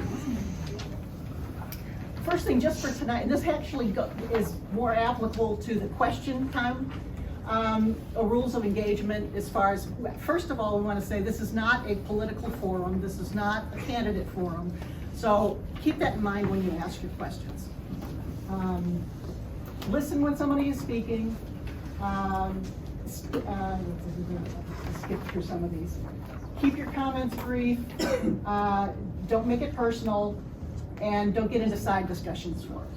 first thing, just for tonight, and this actually is more applicable to the question time, rules of engagement as far as, first of all, we want to say this is not a political forum, this is not a candidate forum, so keep that in mind when you ask your questions. Listen when somebody is speaking, skip through some of these. Keep your comments brief, don't make it personal, and don't get into side discussions for it.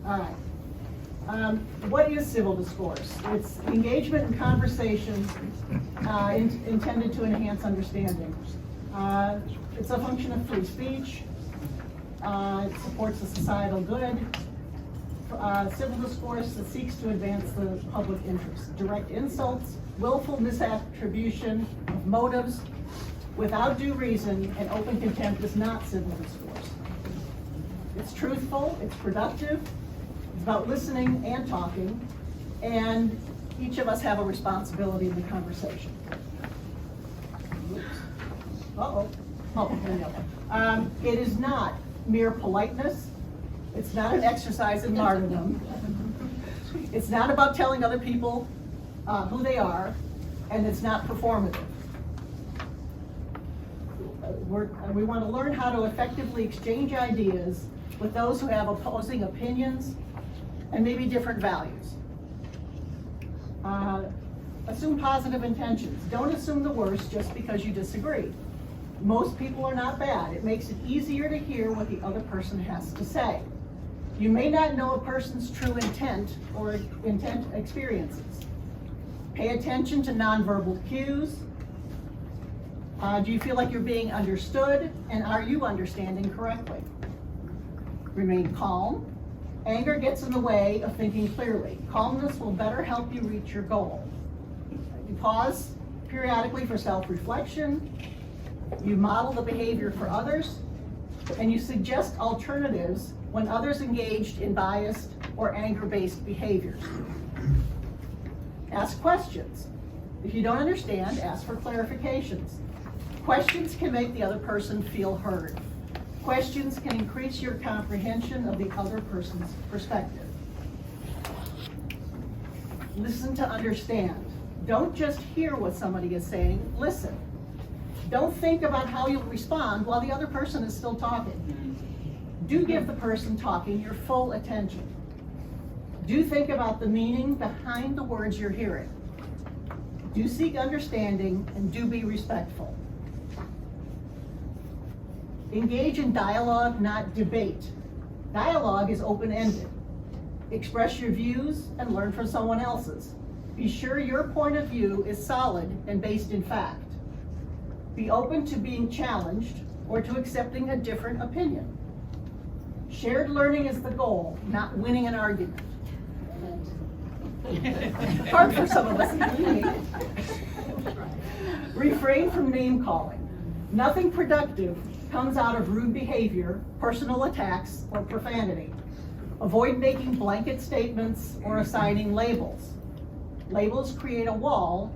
All right. What is civil discourse? It's engagement and conversation intended to enhance understanding. It's a function of free speech. It supports the societal good. Civil discourse that seeks to advance the public interest. Direct insults, willful misattribution of motives without due reason, and open contempt is not civil discourse. It's truthful, it's productive, it's about listening and talking, and each of us have a responsibility in the conversation. Uh-oh. Oh, there you go. It is not mere politeness. It's not an exercise in martyrdom. It's not about telling other people who they are, and it's not performative. We want to learn how to effectively exchange ideas with those who have opposing opinions and maybe different values. Assume positive intentions. Don't assume the worst just because you disagree. Most people are not bad. It makes it easier to hear what the other person has to say. You may not know a person's true intent or intent experiences. Pay attention to nonverbal cues. Do you feel like you're being understood, and are you understanding correctly? Remain calm. Anger gets in the way of thinking clearly. Calmness will better help you reach your goal. You pause periodically for self-reflection. You model the behavior for others, and you suggest alternatives when others engaged in biased or anger-based behaviors. Ask questions. If you don't understand, ask for clarifications. Questions can make the other person feel heard. Questions can increase your comprehension of the other person's perspective. Listen to understand. Don't just hear what somebody is saying, listen. Don't think about how you'll respond while the other person is still talking. Do give the person talking your full attention. Do think about the meaning behind the words you're hearing. Do seek understanding and do be respectful. Engage in dialogue, not debate. Dialogue is open-ended. Express your views and learn from someone else's. Be sure your point of view is solid and based in fact. Be open to being challenged or to accepting a different opinion. Shared learning is the goal, not winning an argument. Hard for some of us. Refrain from name calling. Nothing productive comes out of rude behavior, personal attacks, or profanity. Avoid making blanket statements or assigning labels. Labels create a wall.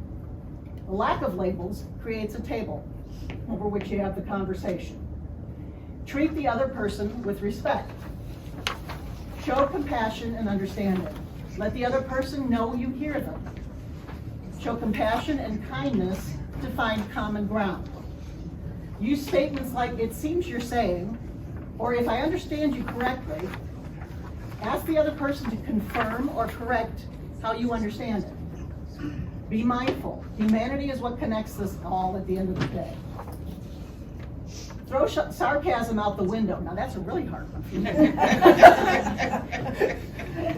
A lack of labels creates a table over which you have the conversation. Treat the other person with respect. Show compassion and understanding. Let the other person know you hear them. Show compassion and kindness to find common ground. Use statements like, "It seems you're saying," or "If I understand you correctly." Ask the other person to confirm or correct how you understand it. Be mindful. Humanity is what connects us all at the end of the day. Throw sarcasm out the window. Now that's a really hard one for me.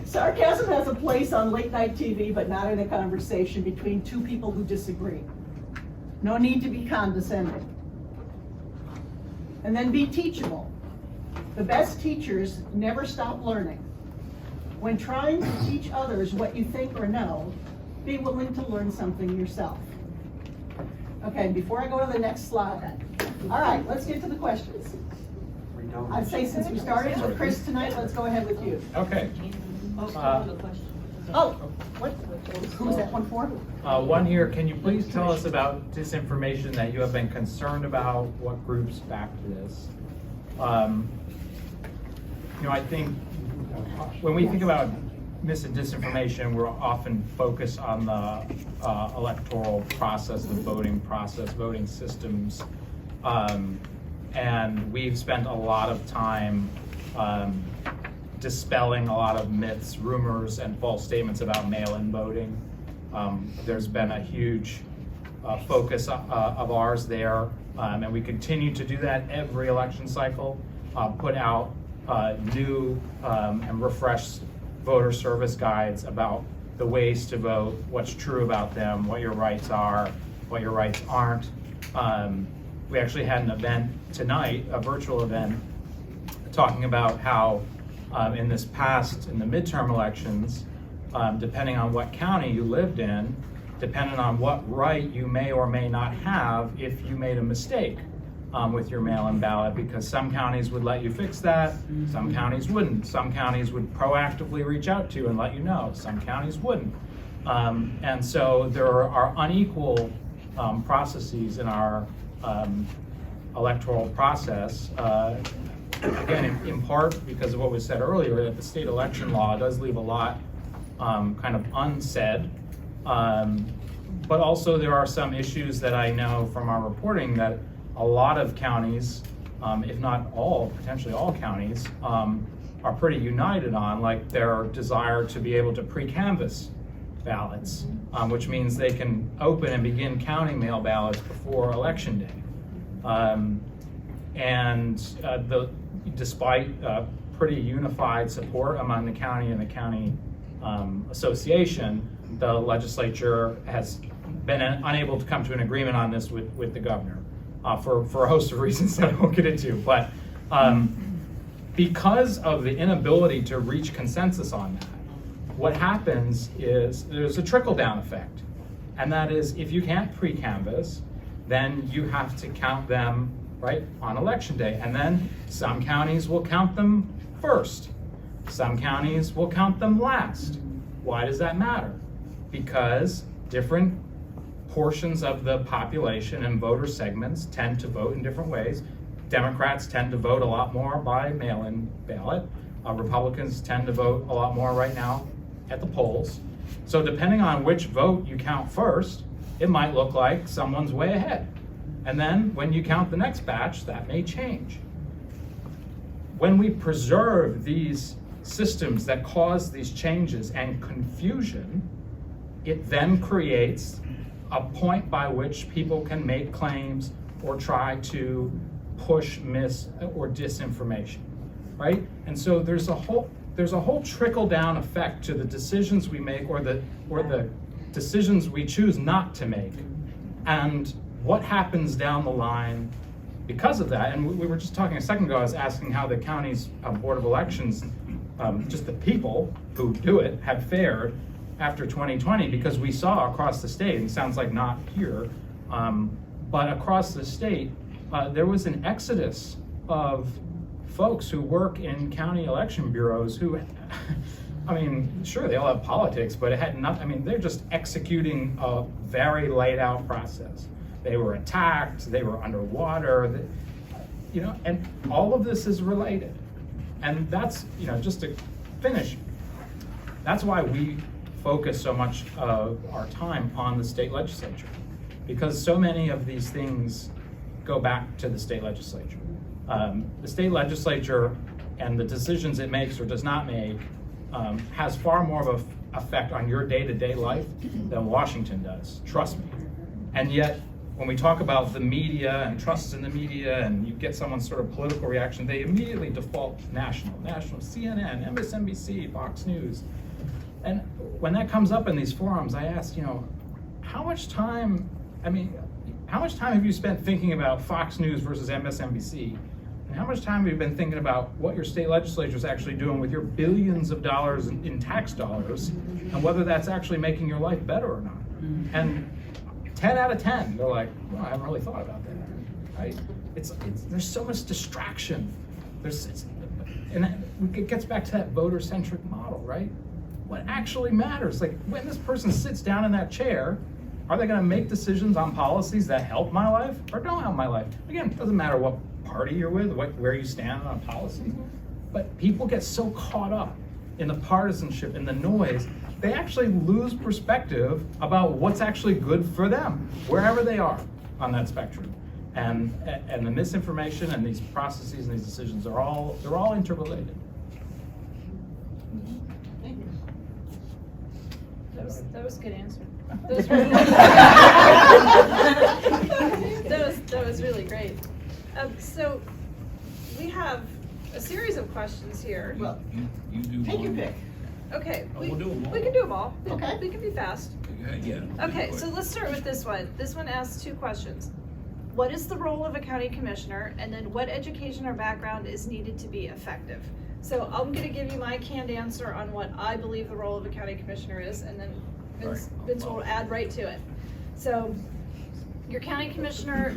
Sarcasm has a place on late night TV, but not in a conversation between two people who disagree. No need to be condescending. And then be teachable. The best teachers never stop learning. When trying to teach others what you think or know, be willing to learn something yourself. Okay, before I go to the next slide. All right, let's get to the questions. I'd say since we started with Chris tonight, let's go ahead with you. Okay. Oh, what? Who was that one for? One here, can you please tell us about disinformation that you have been concerned about? What groups backed this? I think when we think about mis and disinformation, we're often focused on the electoral process, the voting process, voting systems. And we've spent a lot of time dispelling a lot of myths, rumors, and false statements about mail-in voting. There's been a huge focus of ours there, and we continue to do that every election cycle, put out new and refreshed voter service guides about the ways to vote, what's true about them, what your rights are, what your rights aren't. We actually had an event tonight, a virtual event, talking about how in the midterm elections, depending on what county you lived in, depending on what right you may or may not have if you made a mistake with your mail-in ballot, because some counties would let you fix that, some counties wouldn't. Some counties would proactively reach out to you and let you know, some counties wouldn't. And so there are unequal processes in our electoral process. Again, in part because of what was said earlier, that the state election law does leave a lot kind of unsaid. But also there are some issues that I know from our reporting that a lot of counties, if not all, potentially all counties, are pretty united on, like their desire to be able to pre-canvass ballots, which means they can open and begin counting mail ballots before election day. Despite pretty unified support among the county and the county association, the legislature has been unable to come to an agreement on this with the governor for a host of reasons that I won't get into. But because of the inability to reach consensus on that, what happens is there's a trickle-down effect. And that is, if you can't pre-canvass, then you have to count them right on election day. And then some counties will count them first. Some counties will count them last. Why does that matter? Because different portions of the population and voter segments tend to vote in different ways. Democrats tend to vote a lot more by mail-in ballot. Republicans tend to vote a lot more right now at the polls. So depending on which vote you count first, it might look like someone's way ahead. And then when you count the next batch, that may change. When we preserve these systems that cause these changes and confusion, it then creates a point by which people can make claims or try to push mis or disinformation, right? And so there's a whole trickle-down effect to the decisions we make or the decisions we choose not to make, and what happens down the line because of that. And we were just talking a second ago, I was asking how the county's Board of Elections, just the people who do it, have fared after 2020, because we saw across the state, and it sounds like not here, but across the state, there was an exodus of folks who work in county election bureaus who, I mean, sure, they all have politics, but it had nothing, I mean, they're just executing a very laid out process. They were attacked, they were underwater, you know, and all of this is related. And that's, you know, just to finish, that's why we focus so much of our time on the state legislature, because so many of these things go back to the state legislature. The state legislature and the decisions it makes or does not make has far more of an effect on your day-to-day life than Washington does, trust me. And yet, when we talk about the media and trust in the media, and you get someone's sort of political reaction, they immediately default national, CNN, MSNBC, Fox News. And when that comes up in these forums, I ask, you know, how much time have you spent thinking about Fox News versus MSNBC? And how much time have you been thinking about what your state legislature is actually doing with your billions of dollars in tax dollars, and whether that's actually making your life better or not? And 10 out of 10, they're like, well, I haven't really thought about that, right? There's so much distraction. And it gets back to that voter-centric model, right? What actually matters, like when this person sits down in that chair, are they gonna make decisions on policies that help my life or don't help my life? Again, it doesn't matter what party you're with, where you stand on policy, but people get so caught up in the partisanship and the noise, they actually lose perspective about what's actually good for them, wherever they are on that spectrum. And the misinformation and these processes and these decisions they're all interrelated. That was a good answer. That was really great. So we have a series of questions here. Well, You do take your one. pick. Okay, We'll do them all. we can do them all. Okay. We can be fast. Yeah. Okay, so let's start with this one. This one asks two questions. What is the role of a county commissioner? And then what education or background is needed to be effective? So I'm gonna give you my canned answer on what I believe the role of a county commissioner is, and then Vince will add right to it. So your county commissioner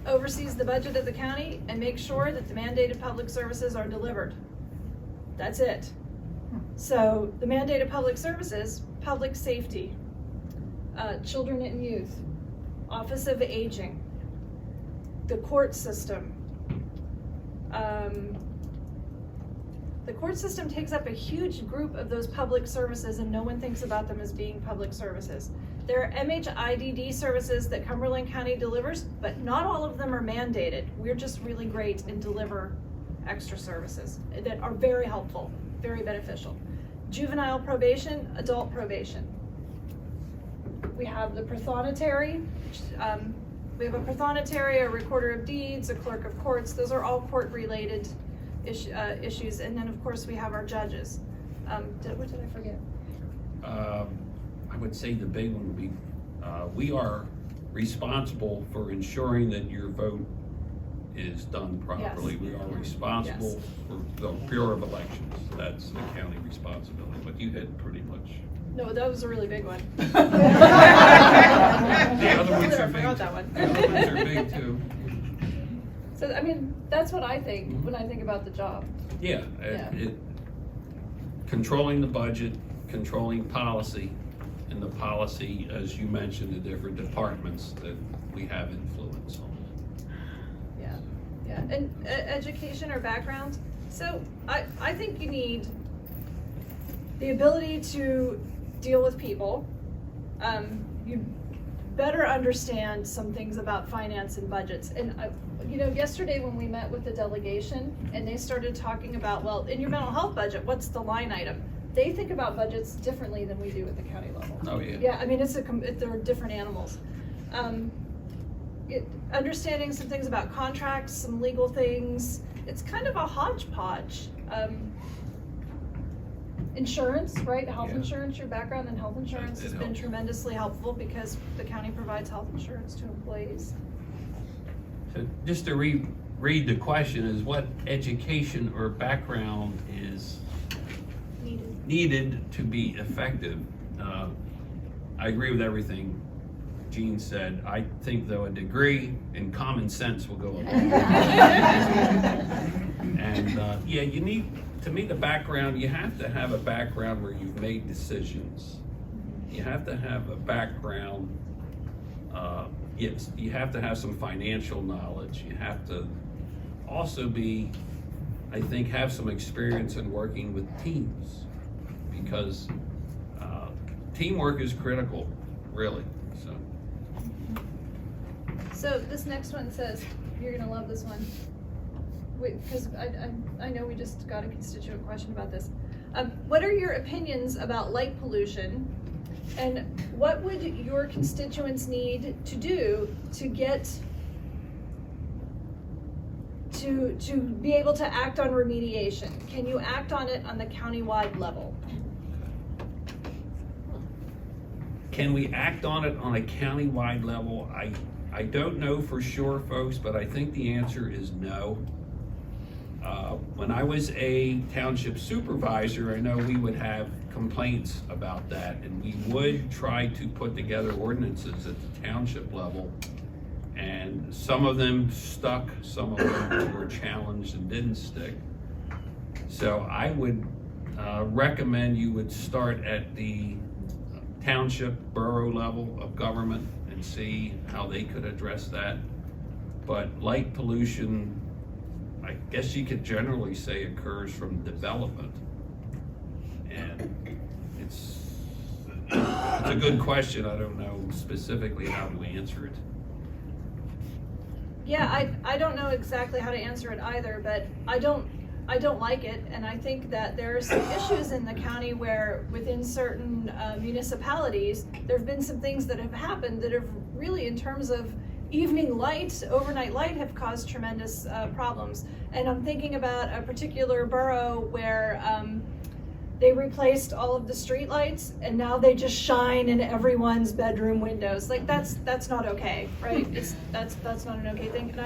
oversees the budget of the county and makes sure that the mandated public services are delivered. That's it. So the mandated public services, public safety, children and youth, Office of Aging, the court system. The court system takes up a huge group of those public services, and no one thinks about them as being public services. There are MHIDD services that Cumberland County delivers, but not all of them are mandated. We're just really great and deliver extra services that are very helpful, very beneficial. Juvenile probation, adult probation. We have the prothonotary. We have a prothonotary, a recorder of deeds, a clerk of courts. Those are all court-related issues. And then, of course, we have our judges. What did I forget? I would say the big one would be, we are responsible for ensuring that your vote is done properly. Yes. We are responsible for the Bureau of Elections. That's the county responsibility, but you hit pretty much. No, that was a really big one. The other ones I are big. forgot that one. The other ones are big too. So, I mean, that's what I think when I think about the job. Yeah, controlling the budget, controlling policy, and the policy, as you mentioned, the different departments that we have influence on. Yeah. Yeah, and education or background. So I think you need the ability to deal with people. You better understand some things about finance and budgets. And you know, yesterday when we met with the delegation and they started talking about, well, in your mental health budget, what's the line item? They think about budgets differently than we do at the county level. Oh, yeah. Yeah, I mean, they're different animals. Understanding some things about contracts, some legal things. It's kind of a hodgepodge. Insurance, right? Health Yeah. insurance, your background in health insurance It has been helps. tremendously helpful because the county provides health insurance to employees. So just to read the question is what education or background is needed to be effective? I agree with everything Jean said. I think though a degree in common sense will go a long way. And yeah, you need, to me, the background, you have to have a background where you've made decisions. You have to have a background, yes, you have to have some financial knowledge. You have to also be, I think, have some experience in working with teams, because teamwork is critical, really, so. So this next one says, you're gonna love this one. Wait, because I know we just got a constituent question about this. What are your opinions about light pollution? And what would your constituents need to do to get to be able to act on remediation? Can you act on it on the countywide level? Can we act on it on a countywide level? I don't know for sure, folks, but I think the answer is no. When I was a township supervisor, I know we would have complaints about that, and we would try to put together ordinances at the township level, and some of them stuck, some of them were challenged and didn't stick. So I would recommend you would start at the township, borough level of government and see how they could address that. But light pollution, I guess you could generally say, occurs from development. And it's a good question. I don't know specifically how to answer it. Yeah, I don't know exactly how to answer it either, but I don't like it, and I think that there are some issues in the county where within certain municipalities, there have been some things that have happened that have really, in terms of evening light, overnight light, have caused tremendous problems. And I'm thinking about a particular borough where they replaced all of the street lights and now they just shine in everyone's bedroom windows. Like that's not okay, right? That's not an okay thing.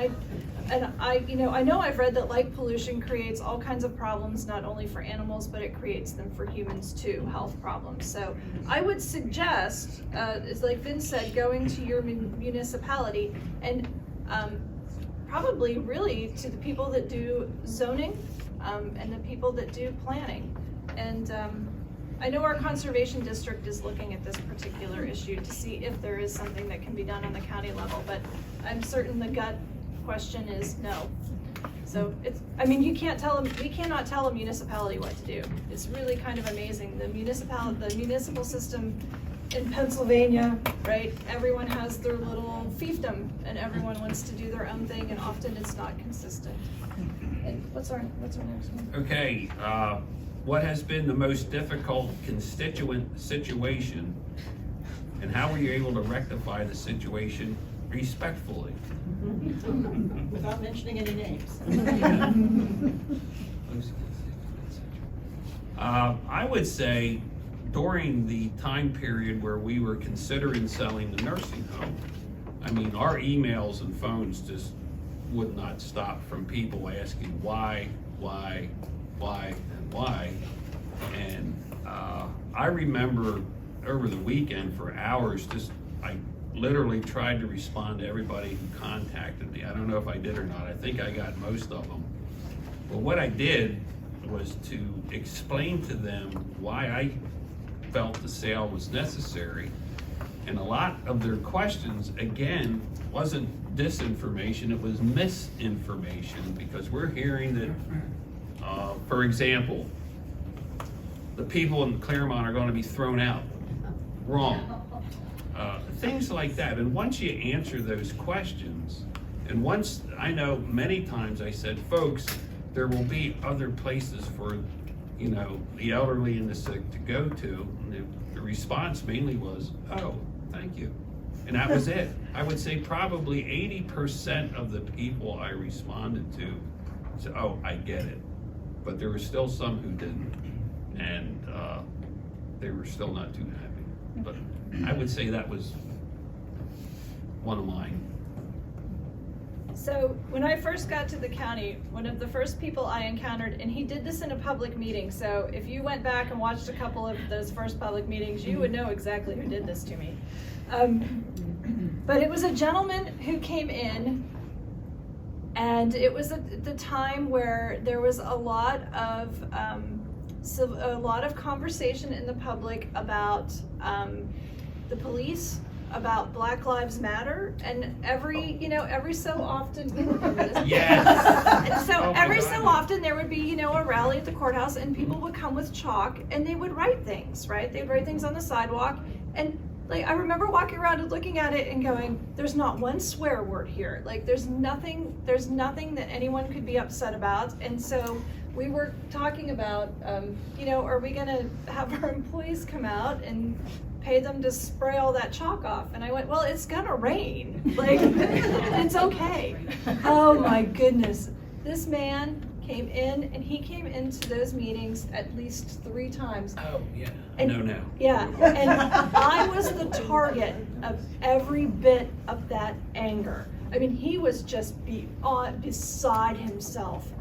And I know I've read that light pollution creates all kinds of problems, not only for animals, but it creates them for humans too, health problems. So I would suggest, it's like Vince said, going to your municipality and probably really to the people that do zoning and the people that do planning. And I know our conservation district is looking at this particular issue to see if there is something that can be done on the county level, but I'm certain the gut question is no. So I mean, we cannot tell a municipality what to do. It's really kind of amazing. The municipal system in Pennsylvania, right? Everyone has their little fiefdom and everyone wants to do their own thing, and often it's not consistent. And what's our next one? Okay, what has been the most difficult constituent situation, and how were you able to rectify the situation respectfully? Without mentioning any names. I would say during the time period where we were considering selling the nursing home, I mean, our emails and phones just would not stop from people asking why. And I remember over the weekend for hours, I literally tried to respond to everybody who contacted me. I don't know if I did or not. I think I got most of them. But what I did was to explain to them why I felt the sale was necessary. And a lot of their questions, again, wasn't disinformation, it was misinformation, because we're hearing that, for example, the people in Claremont are going to be thrown out. Wrong. Things like that. And once you answer those questions, and once, I know many times I said, folks, there will be other places for, you know, the elderly and the sick to go to. And the response mainly was, oh, thank you. And that was it. I would say probably 80% of the people I responded to said, oh, I get it. But there were still some who didn't. And they were still not too happy. But I would say that was one of mine. So when I first got to the county, one of the first people I encountered, and he did this in a public meeting, so if you went back and watched a couple of those first public meetings, you would know exactly who did this to me. But it was a gentleman who came in, and it was at the time where there was a lot of conversation in the public about the police, about Black Lives Matter, and every so often, you remember this? Yes. And so Oh my every God. so often there would be, a rally at the courthouse, and people would come with chalk and they would write things, right? They'd write things on the sidewalk, and like I remember walking around and looking at it and going, there's not one swear word here. Like there's nothing that anyone could be upset about. And so we were talking about, are we gonna have our employees come out and pay them to spray all that chalk off? And I went, well, it's gonna rain. Like, it's okay. Oh my goodness. This man came in, and he came into those meetings at least 3 times. Oh, yeah. And- No, no. Yeah, and I was the target of every bit of that anger. I mean, he was just beside himself.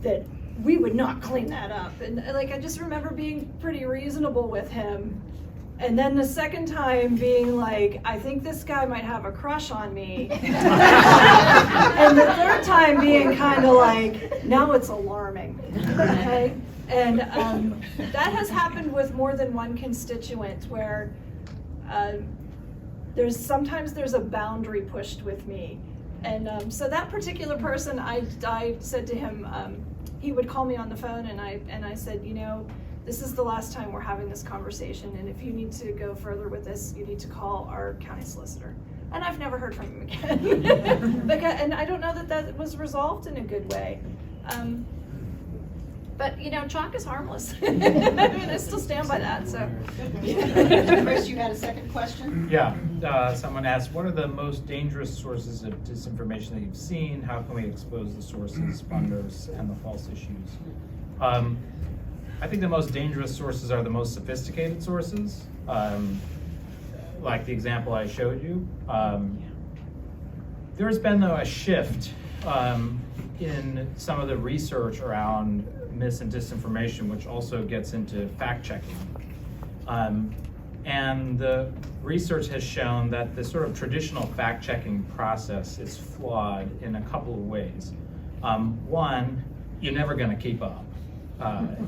That we would not clean that up. And like, I just remember being pretty reasonable with him. And then the second time being like, I think this guy might have a crush on me. And the third time being kind of like, now it's alarming, okay? And that has happened with more than one constituent where sometimes there's a boundary pushed with me. And so that particular person, I said to him, he would call me on the phone, and I said, this is the last time we're having this conversation, and if you need to go further with this, you need to call our county solicitor. And I've never heard from him again. And I don't know that was resolved in a good way. But chalk is harmless. I mean, I still stand by that, so. Chris, you had a second question? Yeah, someone asked, what are the most dangerous sources of disinformation that you've seen? How can we expose the sources, funders, and the false issues? I think the most dangerous sources are the most sophisticated sources, like the example I showed you. There's been, though, a shift in some of the research around mis and disinformation, which also gets into fact-checking. And the research has shown that the sort of traditional fact-checking process is flawed in a couple of ways. One, you're never going to keep up.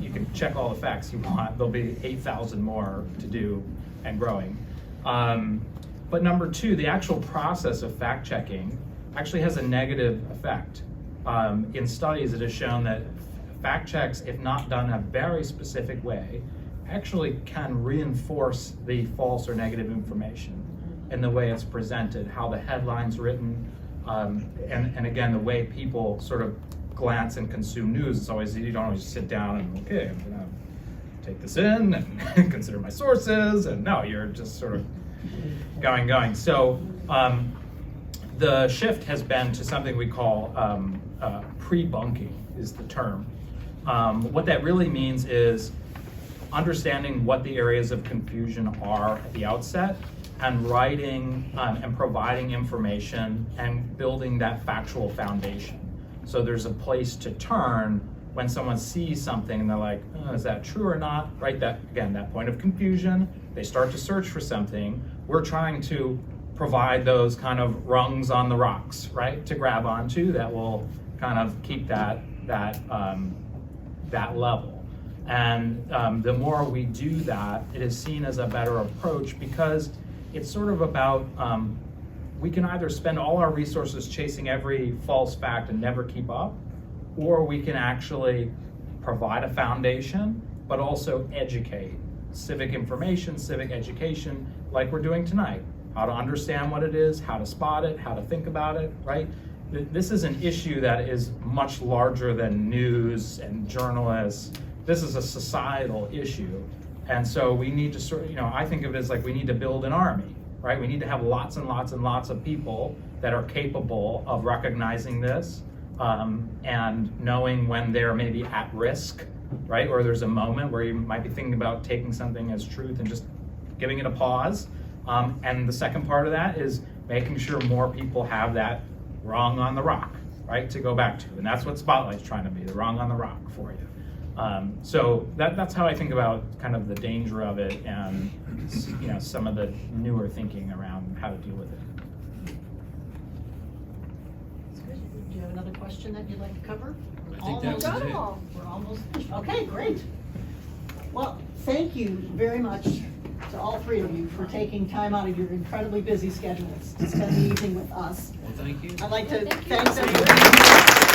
You can check all the facts you want. There'll be 8,000 more to do and growing. But number two, the actual process of fact-checking actually has a negative effect. In studies, it has shown that fact checks, if not done in a very specific way, actually can reinforce the false or negative information in the way it's presented, how the headline's written, and again, the way people sort of glance and consume news. It's always, you don't always sit down and, okay, I'm gonna take this in and consider my sources, and no, you're just sort of going. So the shift has been to something we call pre-bunking is the term. What that really means is understanding what the areas of confusion are at the outset, and writing and providing information and building that factual foundation. So there's a place to turn when someone sees something and they're like, oh, is that true or not? Right, that point of confusion, they start to search for something. We're trying to provide those kind of rungs on the rocks, right, to grab onto that will kind of keep that level. And the more we do that, it is seen as a better approach because it's sort of about we can either spend all our resources chasing every false fact and never keep up, or we can actually provide a foundation, but also educate. Civic information, civic education, like we're doing tonight. How to understand what it is, how to spot it, how to think about it, right? This is an issue that is much larger than news and journalists. This is a societal issue. And so we need to sort of, I think of it as like we need to build an army, right? We need to have lots and lots and lots of people that are capable of recognizing this and knowing when they're maybe at risk, right? Or there's a moment where you might be thinking about taking something as truth and just giving it a pause. And the second part of that is making sure more people have that rung on the rock, right, to go back to. And that's what Spotlight's trying to be, the rung on the rock for you. So that's how I think about kind of the danger of it and some of the newer thinking around how to deal with it. Do you have another question that you'd like to cover? I think that was Got it. them all. We're almost, okay, great. Well, thank you very much to all three of you for taking time out of your incredibly busy schedules to spend the evening with us. Well, thank you. I'd like to Thank you. thank them.